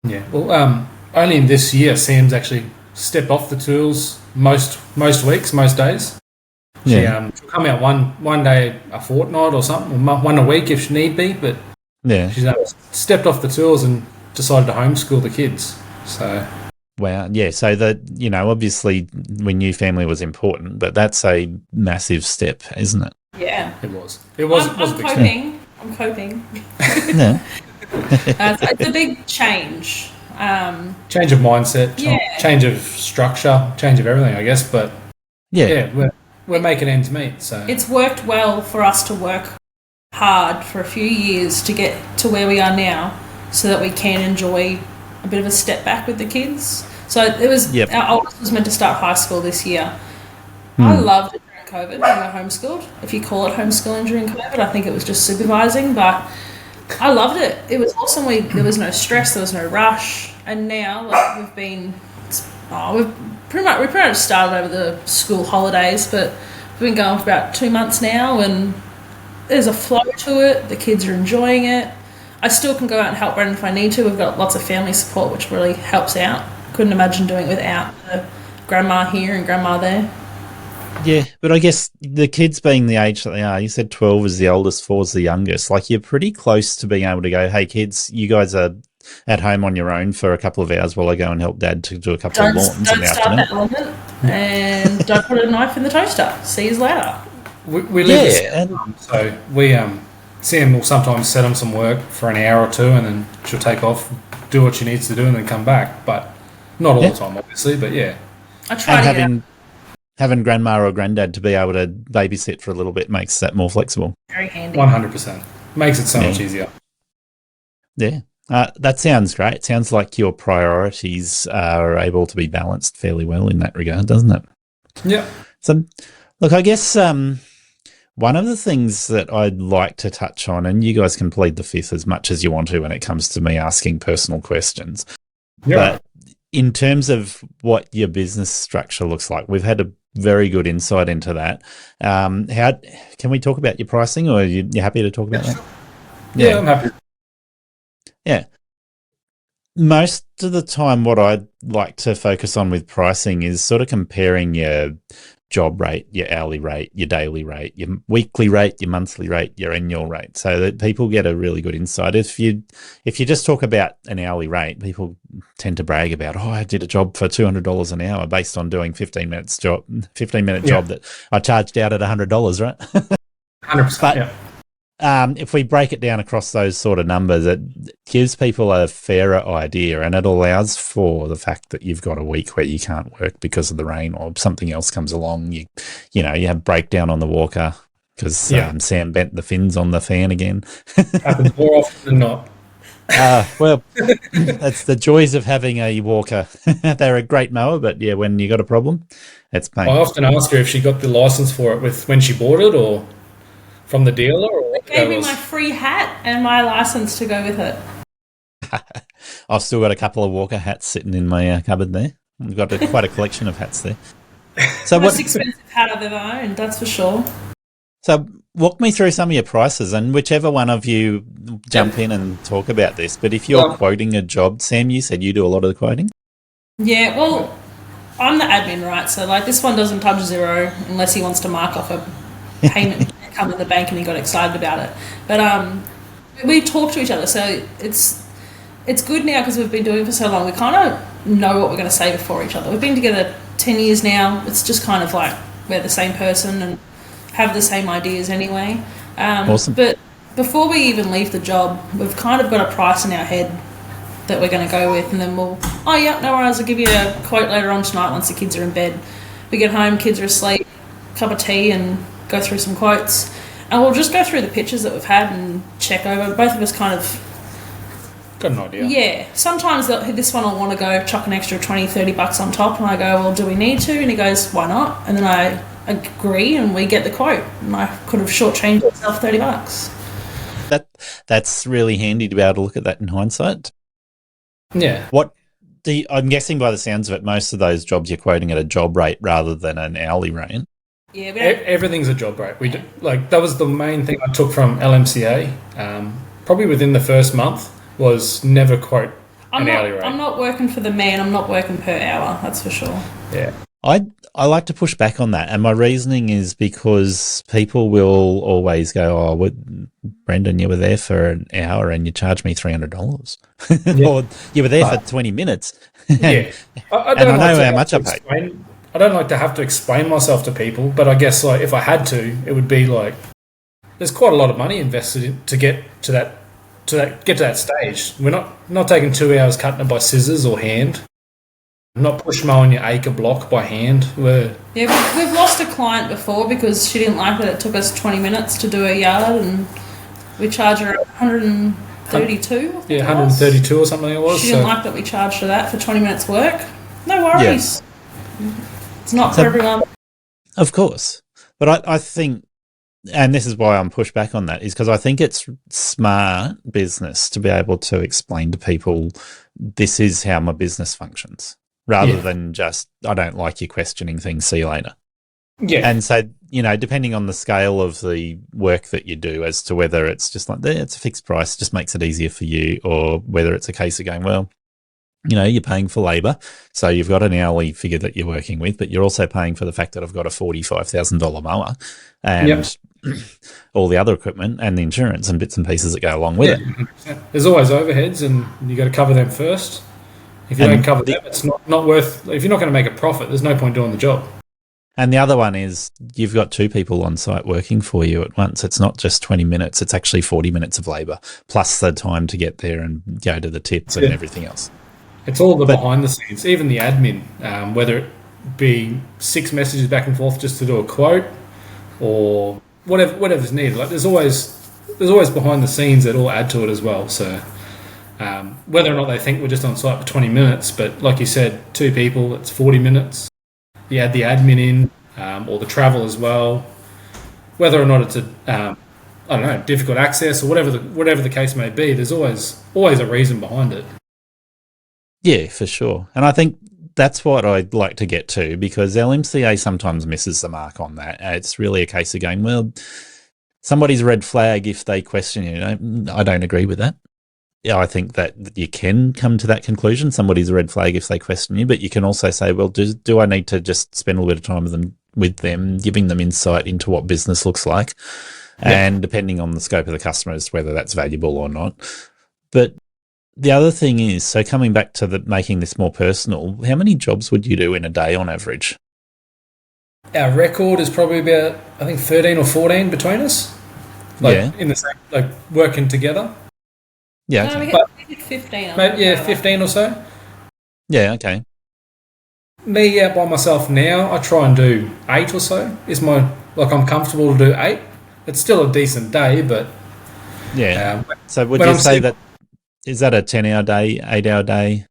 Yeah. Well, only in this year, Sam's actually stepped off the tools most weeks, most days. She'll come out one day a fortnight or something, or one a week if need be. But she's stepped off the tools and decided to homeschool the kids. So. Wow. Yeah. So obviously we knew family was important, but that's a massive step, isn't it? Yeah. It was. I'm coping. No. It's a big change. Change of mindset, change of structure, change of everything, I guess. But we're making ends meet. So it's worked well for us to work hard for a few years to get to where we are now, so that we can enjoy a bit of a step back with the kids. So it was our oldest was meant to start high school this year. I loved it during COVID when we were homeschooled. If you call it homeschooling during COVID, I think it was just supervising, but I loved it. It was awesome. There was no stress, there was no rush, and now we've pretty much started over the school holidays, but we've been going for about 2 months now, and there's a flow to it. The kids are enjoying it. I still can go out and help Brendan if I need to. We've got lots of family support, which really helps out. Couldn't imagine doing it without grandma here and grandma there. Yeah, but I guess the kids being the age that they are, you said 12 is the oldest, 4 is the youngest. Like, you're pretty close to being able to go, hey, kids, you guys are at home on your own for a couple of hours while I go and help Dad to do a couple of lawns in the afternoon. Don't start that element, and don't put a knife in the toaster. See you later. We live so Sam will sometimes set him some work for an hour or two, and then she'll take off, do what she needs to do, and then come back. But not all the time, obviously. But I try having grandma or granddad to be able to babysit for a little bit makes that more flexible. Very handy. 100%. Makes it so much easier. Yeah. That sounds great. Sounds like your priorities are able to be balanced fairly well in that regard, doesn't it? Yeah. So, look, I guess one of the things that I'd like to touch on, and you guys can plead the fifth as much as you want to when it comes to me asking personal questions, but in terms of what your business structure looks like, we've had a very good insight into that. How can we talk about your pricing, or are you happy to talk about that? Yeah, I'm happy. Yeah. Most of the time, what I'd like to focus on with pricing is sort of comparing your job rate, your hourly rate, your daily rate, your weekly rate, your monthly rate, your annual rate, so that people get a really good insight. If you just talk about an hourly rate, people tend to brag about, oh, I did a job for $200 an hour based on doing 15-minute job that I charged out at $100, right? 100%. But yeah. if we break it down across those sort of numbers, it gives people a fairer idea, and it allows for the fact that you've got a week where you can't work because of the rain or something else comes along. You have breakdown on the walker because Sam bent the fins on the fan again. Happens more often than not. Well, that's the joys of having a walker. They're a great mower, but yeah, when you got a problem, it's pain. I often ask her if she got the license for it when she bought it or from the dealer, or what Gave me my free hat and my license to go with it. I've still got a couple of Walker hats sitting in my cupboard there. I've got quite a collection of hats there. So Most expensive hat I've ever owned, that's for sure. So walk me through some of your prices, and whichever one of you jump in and talk about this. But if you're quoting a job, Sam, you said you do a lot of the quoting? Yeah, well, I'm the admin, right? So, like, this one doesn't touch zero unless he wants to mark off a payment come in the bank and he got excited about it. But we talk to each other, so it's good now because we've been doing it for so long. We kind of know what we're going to say before each other. We've been together 10 years now. It's just kind of like we're the same person and have the same ideas anyway. Awesome. But before we even leave the job, we've kind of got a price in our head that we're going to go with, and then no worries, I'll give you a quote later on tonight once the kids are in bed. We get home, kids are asleep, cup of tea, and go through some quotes, and we'll just go through the pictures that we've had and check over. Both of us kind of got an idea. Yeah, sometimes this one will want to go chuck an extra $20-$30 on top, and I go, well, do we need to? And he goes, why not? And then I agree, and we get the quote, and I could have shortchanged myself $30. That's really handy to be able to look at that in hindsight. Yeah. I'm guessing by the sounds of it, most of those jobs you're quoting at a job rate rather than an hourly rate. Yeah, everything's a job rate. That was the main thing I took from LMCA. Probably within the first month was never quote an hourly rate. I'm not working for the man. I'm not working per hour. That's for sure. Yeah. I like to push back on that, and my reasoning is because people will always go, "Oh, Brendan, you were there for an hour and you charged me $300, or you were there for 20 minutes." Yeah, I know how much I paid. I don't like to have to explain myself to people, but I guess like if I had to, it would be like there's quite a lot of money invested to get to that stage. We're not taking 2 hours cutting it by scissors or hand. I'm not push mowing your acre block by hand. We've lost a client before because she didn't like that it took us 20 minutes to do a yard, and we charged her 132. 132 or something it was. She didn't like that we charged her that for 20 minutes work. No worries. Yeah. It's not for everyone. Of course. But I think, and this is why I'm pushed back on that, is because I think it's smart business to be able to explain to people this is how my business functions, rather than just, I don't like you questioning things, see you later. Yeah. And so, depending on the scale of the work that you do as to whether it's just like, it's a fixed price, just makes it easier for you, or whether it's a case of going, well, you're paying for labour, so you've got an hourly figure that you're working with, but you're also paying for the fact that I've got a $45,000 mower and all the other equipment and the insurance and bits and pieces that go along with it. There's always overheads, and you got to cover them first. If you don't cover them, it's not worth. If you're not going to make a profit, there's no point doing the job. And the other one is you've got two people on site working for you at once. It's not just 20 minutes; it's actually 40 minutes of labour plus the time to get there and go to the tips and everything else. It's all the behind the scenes, even the admin, whether it be 6 messages back and forth just to do a quote or whatever's needed. Like there's always behind the scenes that all add to it as well. So whether or not they think we're just on site for 20 minutes, but like you said, 2 people, it's 40 minutes. You add the admin in, or the travel as well. Whether or not it's difficult access or whatever the case may be, there's always a reason behind it. Yeah, for sure. And I think that's what I'd like to get to, because LMCA sometimes misses the mark on that. It's really a case of going, well, somebody's a red flag if they question you. I don't agree with that. Yeah, I think that you can come to that conclusion. Somebody's a red flag if they question you, but you can also say, well, do I need to just spend a little bit of time with them with them, giving them insight into what business looks like, and depending on the scope of the customers, whether that's valuable or not. But the other thing is, so coming back to making this more personal, how many jobs would you do in a day on average? Our record is probably about, I think, 13 or 14 between us. In the same, working together. Yeah, No, okay. we hit 15. Maybe, 15 or so. Yeah, okay. Me out by myself now, I try and do 8 or so. I'm comfortable to do 8. It's still a decent day, but yeah. So would you say that is that a 10-hour day, 8-hour day?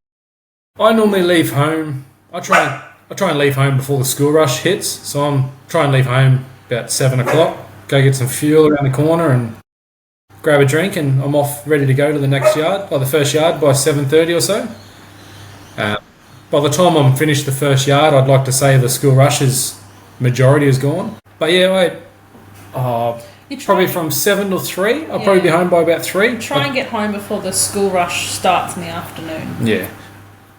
I normally leave home. I try and leave home before the school rush hits. So I'm trying to leave home about 7 o'clock. Go get some fuel around the corner and grab a drink, and I'm off ready to go to the next yard, by the first yard, by 7:30 or so. By the time I'm finished the first yard, I'd like to say the school rush's majority is gone. But yeah, probably from 7 to 3. I'll probably be home by about 3. Try and get home before the school rush starts in the afternoon. Yeah.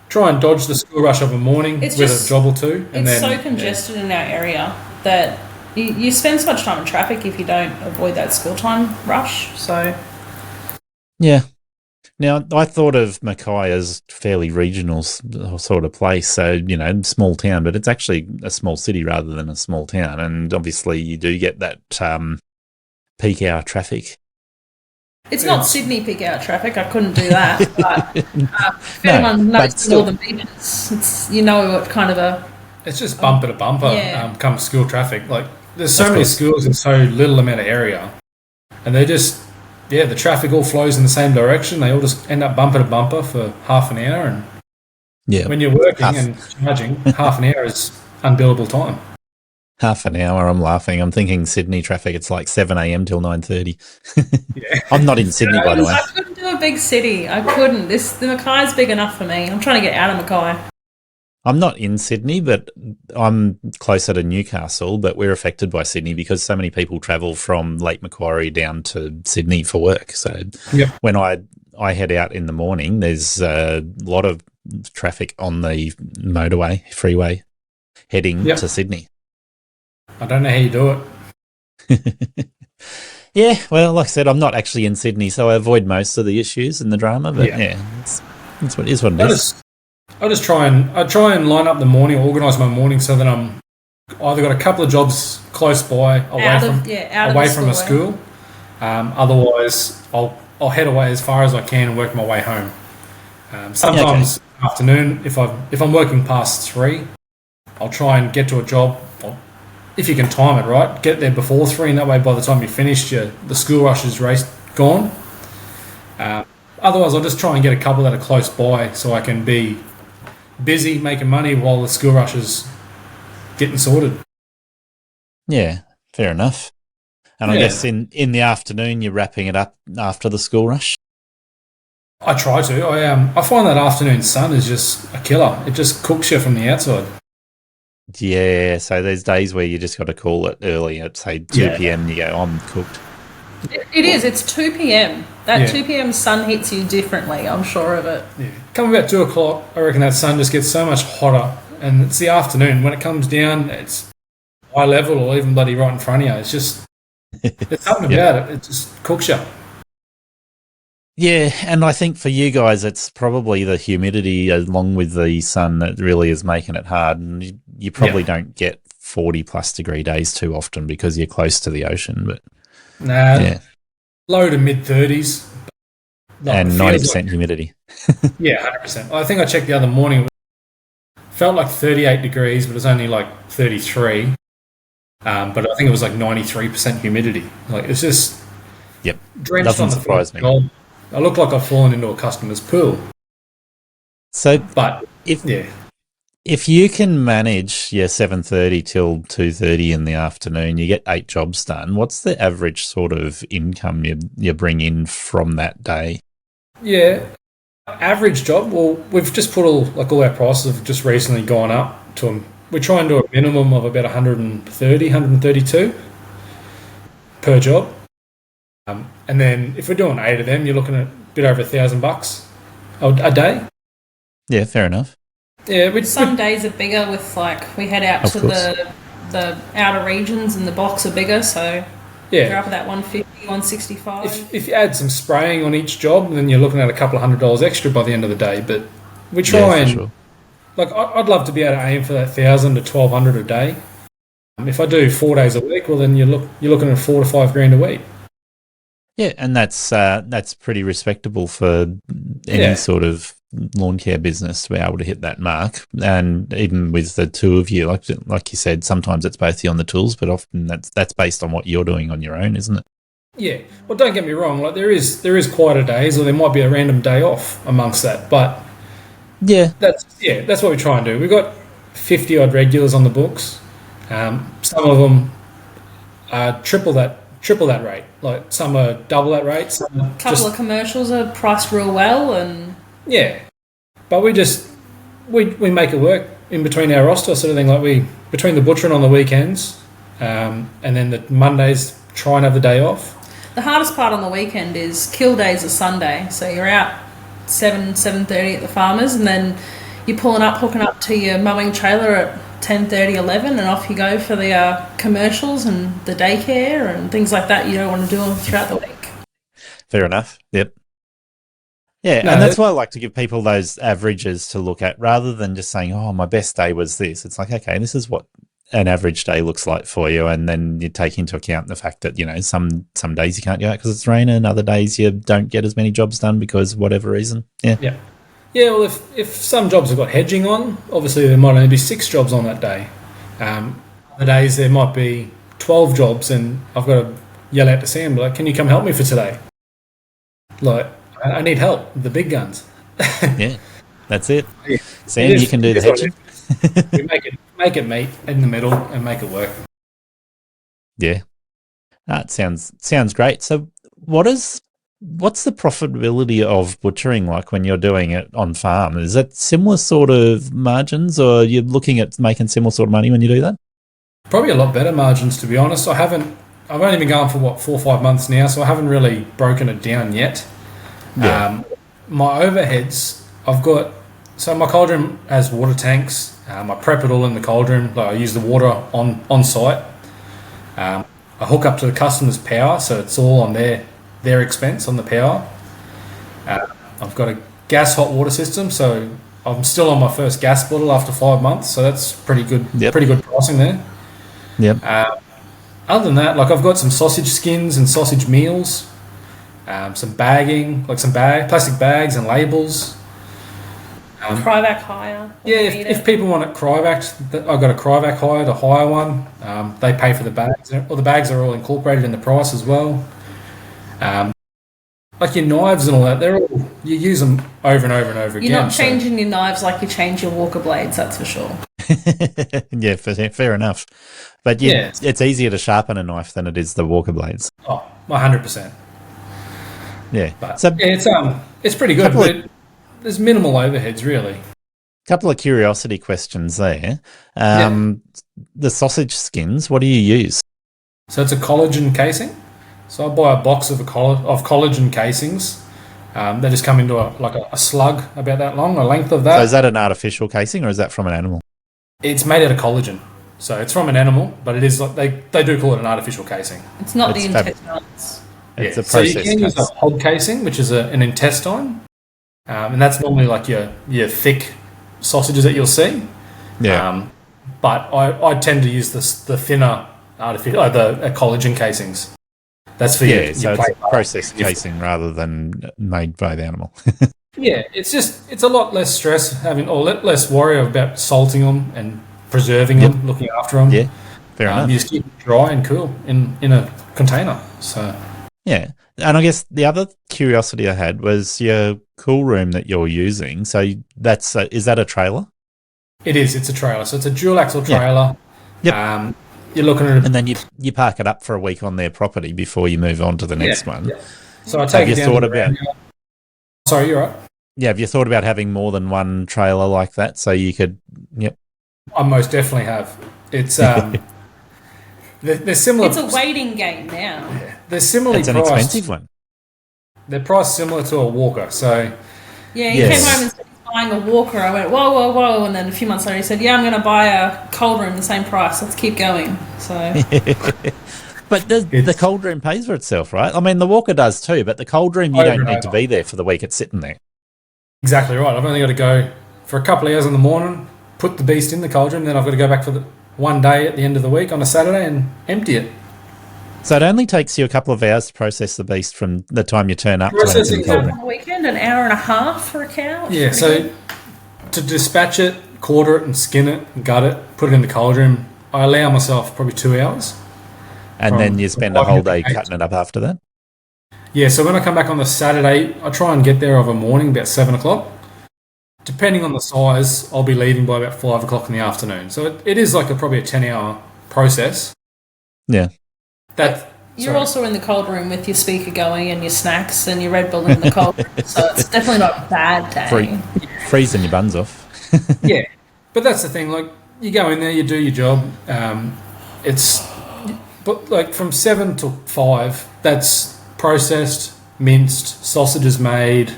Try and dodge the school rush of a morning with a job or two. It's so congested in our area that you spend so much time in traffic if you don't avoid that school time rush. So, yeah. Now, I thought of Mackay as fairly regional sort of place, so, small town, but it's actually a small city rather than a small town, and obviously you do get that peak hour traffic. It's not Sydney peak hour traffic, I couldn't do that, but if anyone knows Northern Beaches, it's, what kind of a... It's just bumper to bumper come school traffic. There's so many schools in so little amount of area, and they just... Yeah, the traffic all flows in the same direction. They all just end up bumper to bumper for half an hour. And when you're working and charging, half an hour is unbillable time. Half an hour, I'm laughing. I'm thinking Sydney traffic, it's like 7 a.m. till 9:30. I'm not in Sydney, by the way. I couldn't do a big city. I couldn't. The Mackay's big enough for me. I'm trying to get out of Mackay. I'm not in Sydney, but I'm closer to Newcastle, but we're affected by Sydney because so many people travel from Lake Macquarie down to Sydney for work. So when I head out in the morning, there's a lot of traffic on the motorway, freeway, heading to Sydney. I don't know how you do it. Yeah, well, like I said, I'm not actually in Sydney, so I avoid most of the issues and the drama, but it's what it is. I try and line up the morning, organise my morning so that I'm either got a couple of jobs close by, away from a school. Otherwise, I'll head away as far as I can and work my way home. Sometimes afternoon, if I'm working past 3, I'll try and get to a job. If you can time it right, get there before 3, and that way by the time you finish, the school rush is gone. Otherwise, I'll just try and get a couple that are close by so I can be busy making money while the school rush is getting sorted. Yeah, fair enough. And I guess in the afternoon, you're wrapping it up after the school rush? I try to. I find that afternoon sun is just a killer. It just cooks you from the outside. Yeah, so there's days where you just got to call it early at, say, 2 p.m. You go, I'm cooked. It is. It's 2 p.m. That 2 p.m. sun hits you differently, I'm sure of it. Yeah. Come about 2 o'clock, I reckon that sun just gets so much hotter. And it's the afternoon. When it comes down, it's high level or even bloody right in front of you. It's just, there's something about it. It just cooks you. Yeah, and I think for you guys, it's probably the humidity along with the sun that really is making it hard. And you probably don't get 40-plus degree days too often because you're close to the ocean. But low to mid-30s. And 90% humidity. Yeah, 100%. I think I checked the other morning. It felt like 38 degrees, but it was only like 33. But I think it was like 93% humidity. It's just drenched doesn't on the surprise me. Gold. I look like I've fallen into a customer's pool. So, but if you can manage your 7:30 till 2:30 in the afternoon, you get 8 jobs done. What's the average sort of income you bring in from that day? Yeah, average job. Well, we've just put all our prices have just recently gone up to them. We try and do a minimum of about 130, 132 per job. And then if we're doing 8 of them, you're looking at a bit over $1,000 a day. Yeah, fair enough. Yeah, some days are bigger with we head out to the outer regions and the blocks are bigger, so Yeah. they're up at that 150, 165. If you add some spraying on each job, then you're looking at a couple of $100 extra by the end of the day. But we try Yeah, for and sure. like I'd love to be able to aim for that 1,000 to 1,200 a day. If I do 4 days a week, well then you're looking at $4 to $5 a week. Yeah, and that's pretty respectable for any sort of lawn care business to be able to hit that mark. And even with the two of you, like you said, sometimes it's both you on the tools, but often that's based on what you're doing on your own, isn't it? Yeah. Well, don't get me wrong. Like there is quieter days, or there might be a random day off amongst that. But that's what we try and do. We've got 50 odd regulars on the books. Some of them are triple that rate. Like some are double that rate. Some are couple of commercials are priced real well, and but we make it work in between our roster sort of thing. Like between the butchering on the weekends, and then the Mondays try and have the day off. the hardest part on the weekend is kill days are Sunday, so you're out 7:30 at the farmers, and then you're hooking up to your mowing trailer at 10:30, 11, and off you go for the commercials and the daycare and things like that you don't want to do them throughout the week. Fair enough. Yep. Yeah, and that's why I like to give people those averages to look at rather than just saying, oh, my best day was this. It's like, okay, this is what an average day looks like for you, and then you take into account the fact that, you know, some days you can't go out because it's raining, other days you don't get as many jobs done because whatever reason. Yeah, well, if some jobs have got hedging on, obviously there might only be 6 jobs on that day. The days there might be 12 jobs, and I've got to yell out to Sam, like, can you come help me for today? Like, I need help, the big guns. Yeah, that's it. Sam, you can do the hedging. We make it meet in the middle and make it work. Yeah, that sounds great. So, what's the profitability of butchering like when you're doing it on farm? Is it similar sort of margins, or are you looking at making similar sort of money when you do that? Probably a lot better margins, to be honest. I've only been going for 4 or 5 months now, so I haven't really broken it down yet. Yeah. My overheads, so my cauldron has water tanks. I prep it all in the cauldron. Like I use the water on site. I hook up to the customer's power, so it's all on their expense on the power. I've got a gas hot water system, so I'm still on my first gas bottle after 5 months, so that's pretty good. Yep. Pretty good pricing there. Yep. Other than that, like I've got some sausage skins and sausage meals, some bagging, like some plastic bags and labels. Cryovac hire. Yeah, if people want it cryovac, I've got a cryovac hire to hire one. They pay for the bags. Well, the bags are all incorporated in the price as well. Like your knives and all that, you use them over and over and over again. You're not changing your knives like you change your walker blades, that's for sure. Yeah, fair enough. But it's easier to sharpen a knife than it is the walker blades. Oh, 100%. Yeah. But So it's pretty good. But there's minimal overheads, really. couple of curiosity questions there. The sausage skins, what do you use? So it's a collagen casing. So I buy a box of collagen casings. They just come into a slug about that long, a length of that. So is that an artificial casing or is that from an animal? It's made out of collagen. So it's from an animal, but it is like they do call it an artificial casing. It's not the intestines. It's a process. So you can use a hog casing, which is an intestine, and that's normally like your thick sausages that you'll see. Yeah. But I tend to use the thinner artificial, the collagen casings. That's for so it's a process casing rather than made by the animal. Yeah, it's a lot less stress less worry about salting them and preserving them, looking after them. Yeah, fair enough. You just keep it dry and cool in a container. So yeah, and I guess the other curiosity I had was your cool room that you're using. So is that a trailer? it is. It's a trailer. So it's a dual axle trailer. Yeah. Yep. You're looking at and then you park it up for a week on their property before you move on to the next one. Yeah. So I take it down. Sorry, you're right. Yeah, have you thought about having more than one trailer like that so you could? Yep. I most definitely have. It's they're similar. It's a waiting game now. Yeah, they're similarly priced. It's an expensive one. They're priced similar to a walker. So yeah, you came home and said you buying a walker. I went, whoa, whoa, whoa. And then a few months later, he said, yeah, I'm going to buy a cold room, the same price. Let's keep going. So, But the cold room pays for itself, right? I mean, the walker does too, but the cold room, you don't need to be there for the week it's sitting there. Exactly right. I've only got to go for a couple of hours in the morning, put the beast in the cold room, then I've got to go back for the one day at the end of the week on a Saturday and empty it. So it only takes you a couple of hours to process the beast from the time you turn up to when it's in the cold room. on the weekend, an hour and a half for a cow. Yeah, so to dispatch it, quarter it and skin it, gut it, put it in the cold room, I allow myself probably 2 hours. And then you spend a whole day cutting it up after that? Yeah, so when I come back on the Saturday, I try and get there of a morning, about 7 o'clock. Depending on the size, I'll be leaving by about 5 o'clock in the afternoon. So it is like probably a 10-hour process. Yeah. You're also in the cold room with your speaker going and your snacks and your Red Bull in the cold room. So it's definitely not a bad day. Freezing your buns off. Yeah, but that's the thing. Like, you go in there, you do your job. But like from 7 to 5, that's processed, minced, sausages made,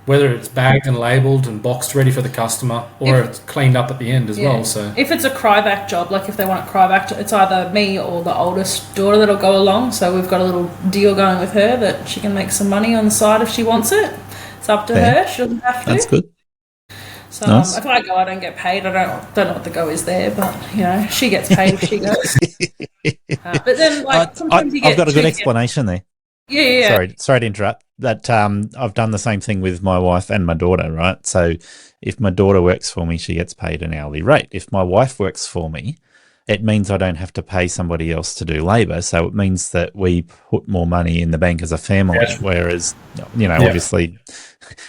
whether it's bagged and labelled and boxed ready for the customer, or it's cleaned up at the end as well. So if it's a cryback job, like if they want a cryback, it's either me or the oldest daughter that'll go along. So we've got a little deal going with her that she can make some money on the side if she wants it. It's up to her. She doesn't have to. That's good. So if I go, I don't get paid. I don't know what the go is there, but she gets paid if she goes. But then, like, sometimes you get. I've got a good explanation there. Yeah. Sorry to interrupt. That I've done the same thing with my wife and my daughter, right? So if my daughter works for me, she gets paid an hourly rate. If my wife works for me, it means I don't have to pay somebody else to do labour. So it means that we put more money in the bank as a family. Whereas, obviously,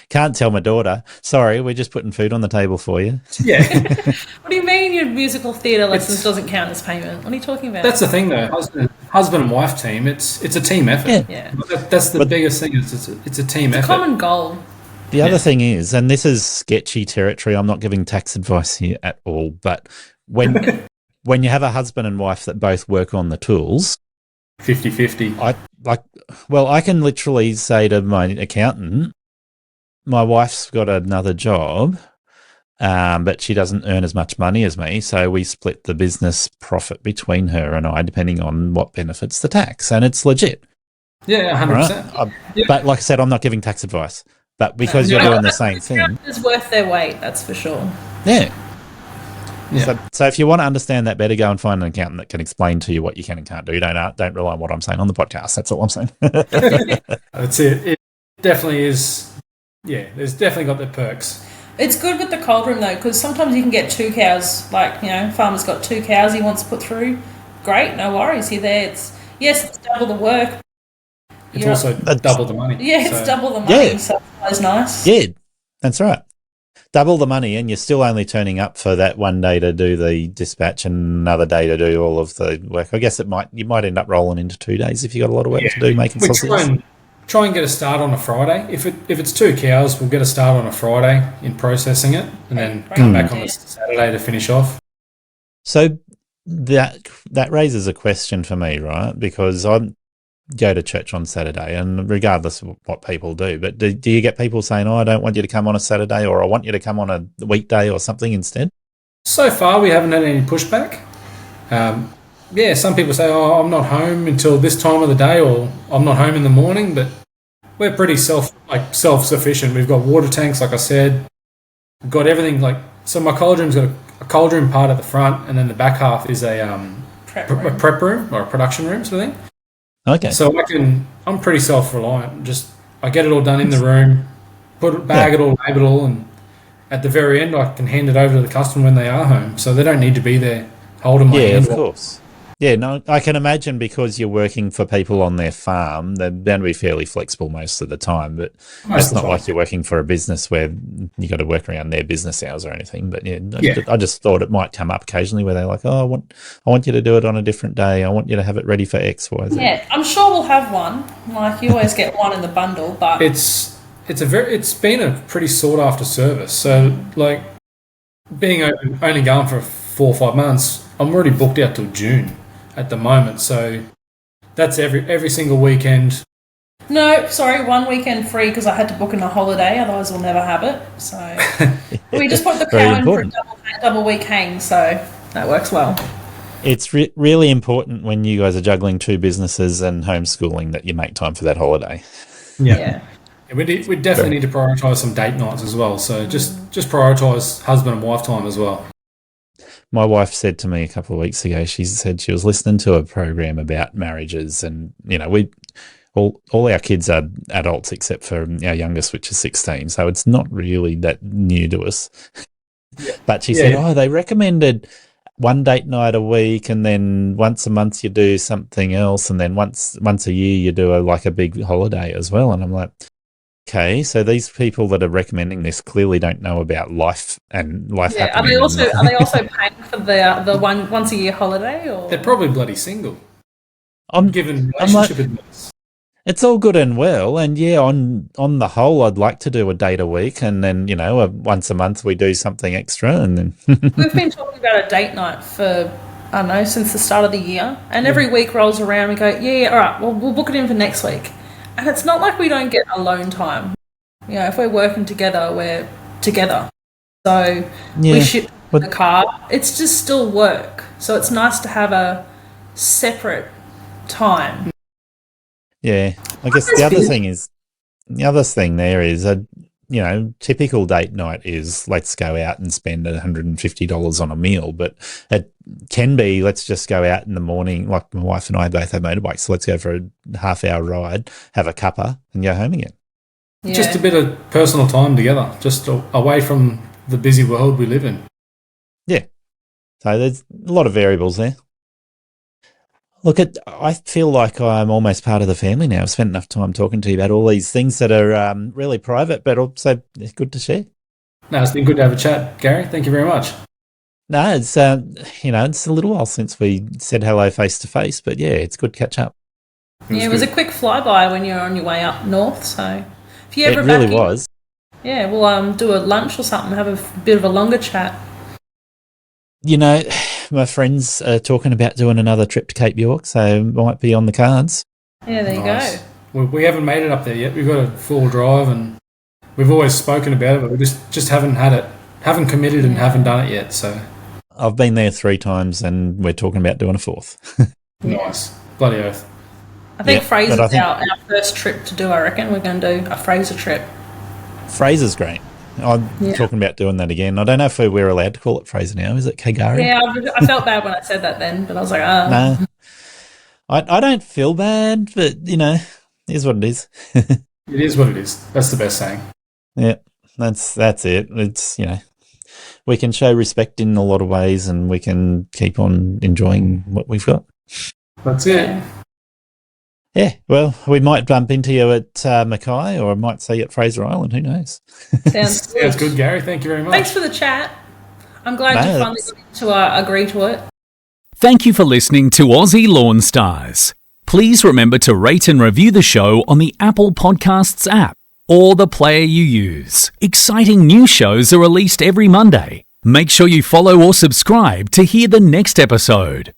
can't tell my daughter, sorry, we're just putting food on the table for you. Yeah. What do you mean your musical theatre lessons doesn't count as payment? What are you talking about? That's the thing, though. Husband and wife team. It's a team effort. Yeah. That's the biggest thing. It's a team effort. Common goal. The other thing is, and this is sketchy territory, I'm not giving tax advice here at all, but when you have a husband and wife that both work on the tools, 50-50. I can literally say to my accountant, my wife's got another job, but she doesn't earn as much money as me, so we split the business profit between her and I, depending on what benefits the tax, and it's legit. Yeah, 100%. Right? But like I said, I'm not giving tax advice. But because you're doing the same thing, it's worth their weight. That's for sure. Yeah. So if you want to understand that better, go and find an accountant that can explain to you what you can and can't do. Don't rely on what I'm saying on the podcast. That's all I'm saying. That's it. It definitely is. Yeah, there's definitely got the perks. It's good with the cold room though, because sometimes you can get 2 cows. Like, farmer's got 2 cows he wants to put through. Great, no worries. You're there. It's double the work. It's also double the money. Yeah, it's double the money. So it's nice. Yeah, that's right. Double the money, and you're still only turning up for that one day to do the dispatch and another day to do all of the work. I guess you might end up rolling into 2 days if you got a lot of work to do making sausages. Try and get a start on a Friday. If it's 2 cows, we'll get a start on a Friday in processing it, and then come back on the Saturday to finish off. So that raises a question for me, right? Because I go to church on Saturday, and regardless of what people do, but do you get people saying, "Oh, I don't want you to come on a Saturday," or "I want you to come on a weekday," or something instead? So far, we haven't had any pushback. Some people say, "Oh, I'm not home until this time of the day," or "I'm not home in the morning." But we're pretty self-sufficient. We've got water tanks, like I said. We've got everything. So my cold room's got a cold room part at the front, and then the back half is a prep room or a production room sort of thing. Okay. So I'm pretty self-reliant. I get it all done in the room, bag it all, label it all, and at the very end I can hand it over to the customer when they are home. So they don't need to be there holding my hand. Yeah, of course. Yeah, no, I can imagine because you're working for people on their farm, they're going to be fairly flexible most of the time, but it's not like you're working for a business where you got to work around their business hours or anything. But I just thought it might come up occasionally where they're like, "Oh, I want you to do it on a different day. I want you to have it ready for X, Y, Z." Yeah, I'm sure we'll have one. Like, you always get one in the bundle, but it's been a pretty sought after service. So being only going for 4 or 5 months, I'm already booked out till June at the moment. So that's every single weekend No, sorry, 1 weekend free because I had to book in a holiday, otherwise we'll never have it. So we just put the Very cow in for a important. double week hang, so that works well. It's really important when you guys are juggling 2 businesses and homeschooling that you make time for that holiday. Yeah. We definitely need to prioritise some date nights as well. So just prioritise husband and wife time as well. My wife said to me a couple of weeks ago, she said she was listening to a program about marriages, and all our kids are adults except for our youngest, which is 16. So it's not really that new to us. But she said, they recommended 1 date night a week, and then once a month you do something else, and then once a year you do a big holiday as well. And I'm like, okay, so these people that are recommending this clearly don't know about life and life happening. Are they also paying for the one once a year holiday? Or they're probably bloody single. I'm given relationship advice. It's all good and well, and on the whole, I'd like to do a date a week, and then once a month we do something extra, and then we've been talking about a date night for I don't know since the start of the year, and every week rolls around, we go, all right, well we'll book it in for next week, and it's not like we don't get alone time. If we're working together, we're together, so we ship the car. It's just still work, so it's nice to have a separate time. Yeah, I guess the other thing there is typical date night is let's go out and spend $150 on a meal, but it can be let's just go out in the morning. Like my wife and I both have motorbikes, so let's go for a half-hour ride, have a cuppa, and go home again. Yeah. Just a bit of personal time together, just away from the busy world we live in. Yeah, so there's a lot of variables there. Look, I feel like I'm almost part of the family now. I've spent enough time talking to you about all these things that are really private, but also good to share. No, it's been good to have a chat, Gary. Thank you very much. No, it's it's a little while since we said hello face to face, but yeah, it's good to catch up. It was a quick flyby when you're on your way up north. So if you ever it really was. Yeah, we'll do a lunch or something, have a bit of a longer chat. My friends are talking about doing another trip to Cape York, so might be on the cards. Yeah, there you go. Well, we haven't made it up there yet. We've got a 4-wheel drive, and we've always spoken about it, but we just haven't had it, haven't committed and haven't done it yet. So I've been there 3 times, and we're talking about doing a 4th. Nice. Bloody oath. I think Fraser's our first trip to do, I reckon. We're going to do a Fraser trip. Fraser's great. I'm talking about doing that again. I don't know if we're allowed to call it Fraser now. Is it Kagari? Yeah, I felt bad when I said that then, but I was like, No. I don't feel bad, but, it is what it is. It is what it is. That's the best saying. Yeah, that's it. It's, we can show respect in a lot of ways, and we can keep on enjoying what we've got. That's it. Yeah, well, we might bump into you at Mackay, or I might see you at Fraser Island. Who knows? Sounds good. Sounds good, Gary. Thank you very much. Thanks for the chat. I'm glad you finally got to agree to it. Thank you for listening to Aussie Lawn Stars. Please remember to rate and review the show on the Apple Podcasts app or the player you use. Exciting new shows are released every Monday. Make sure you follow or subscribe to hear the next episode.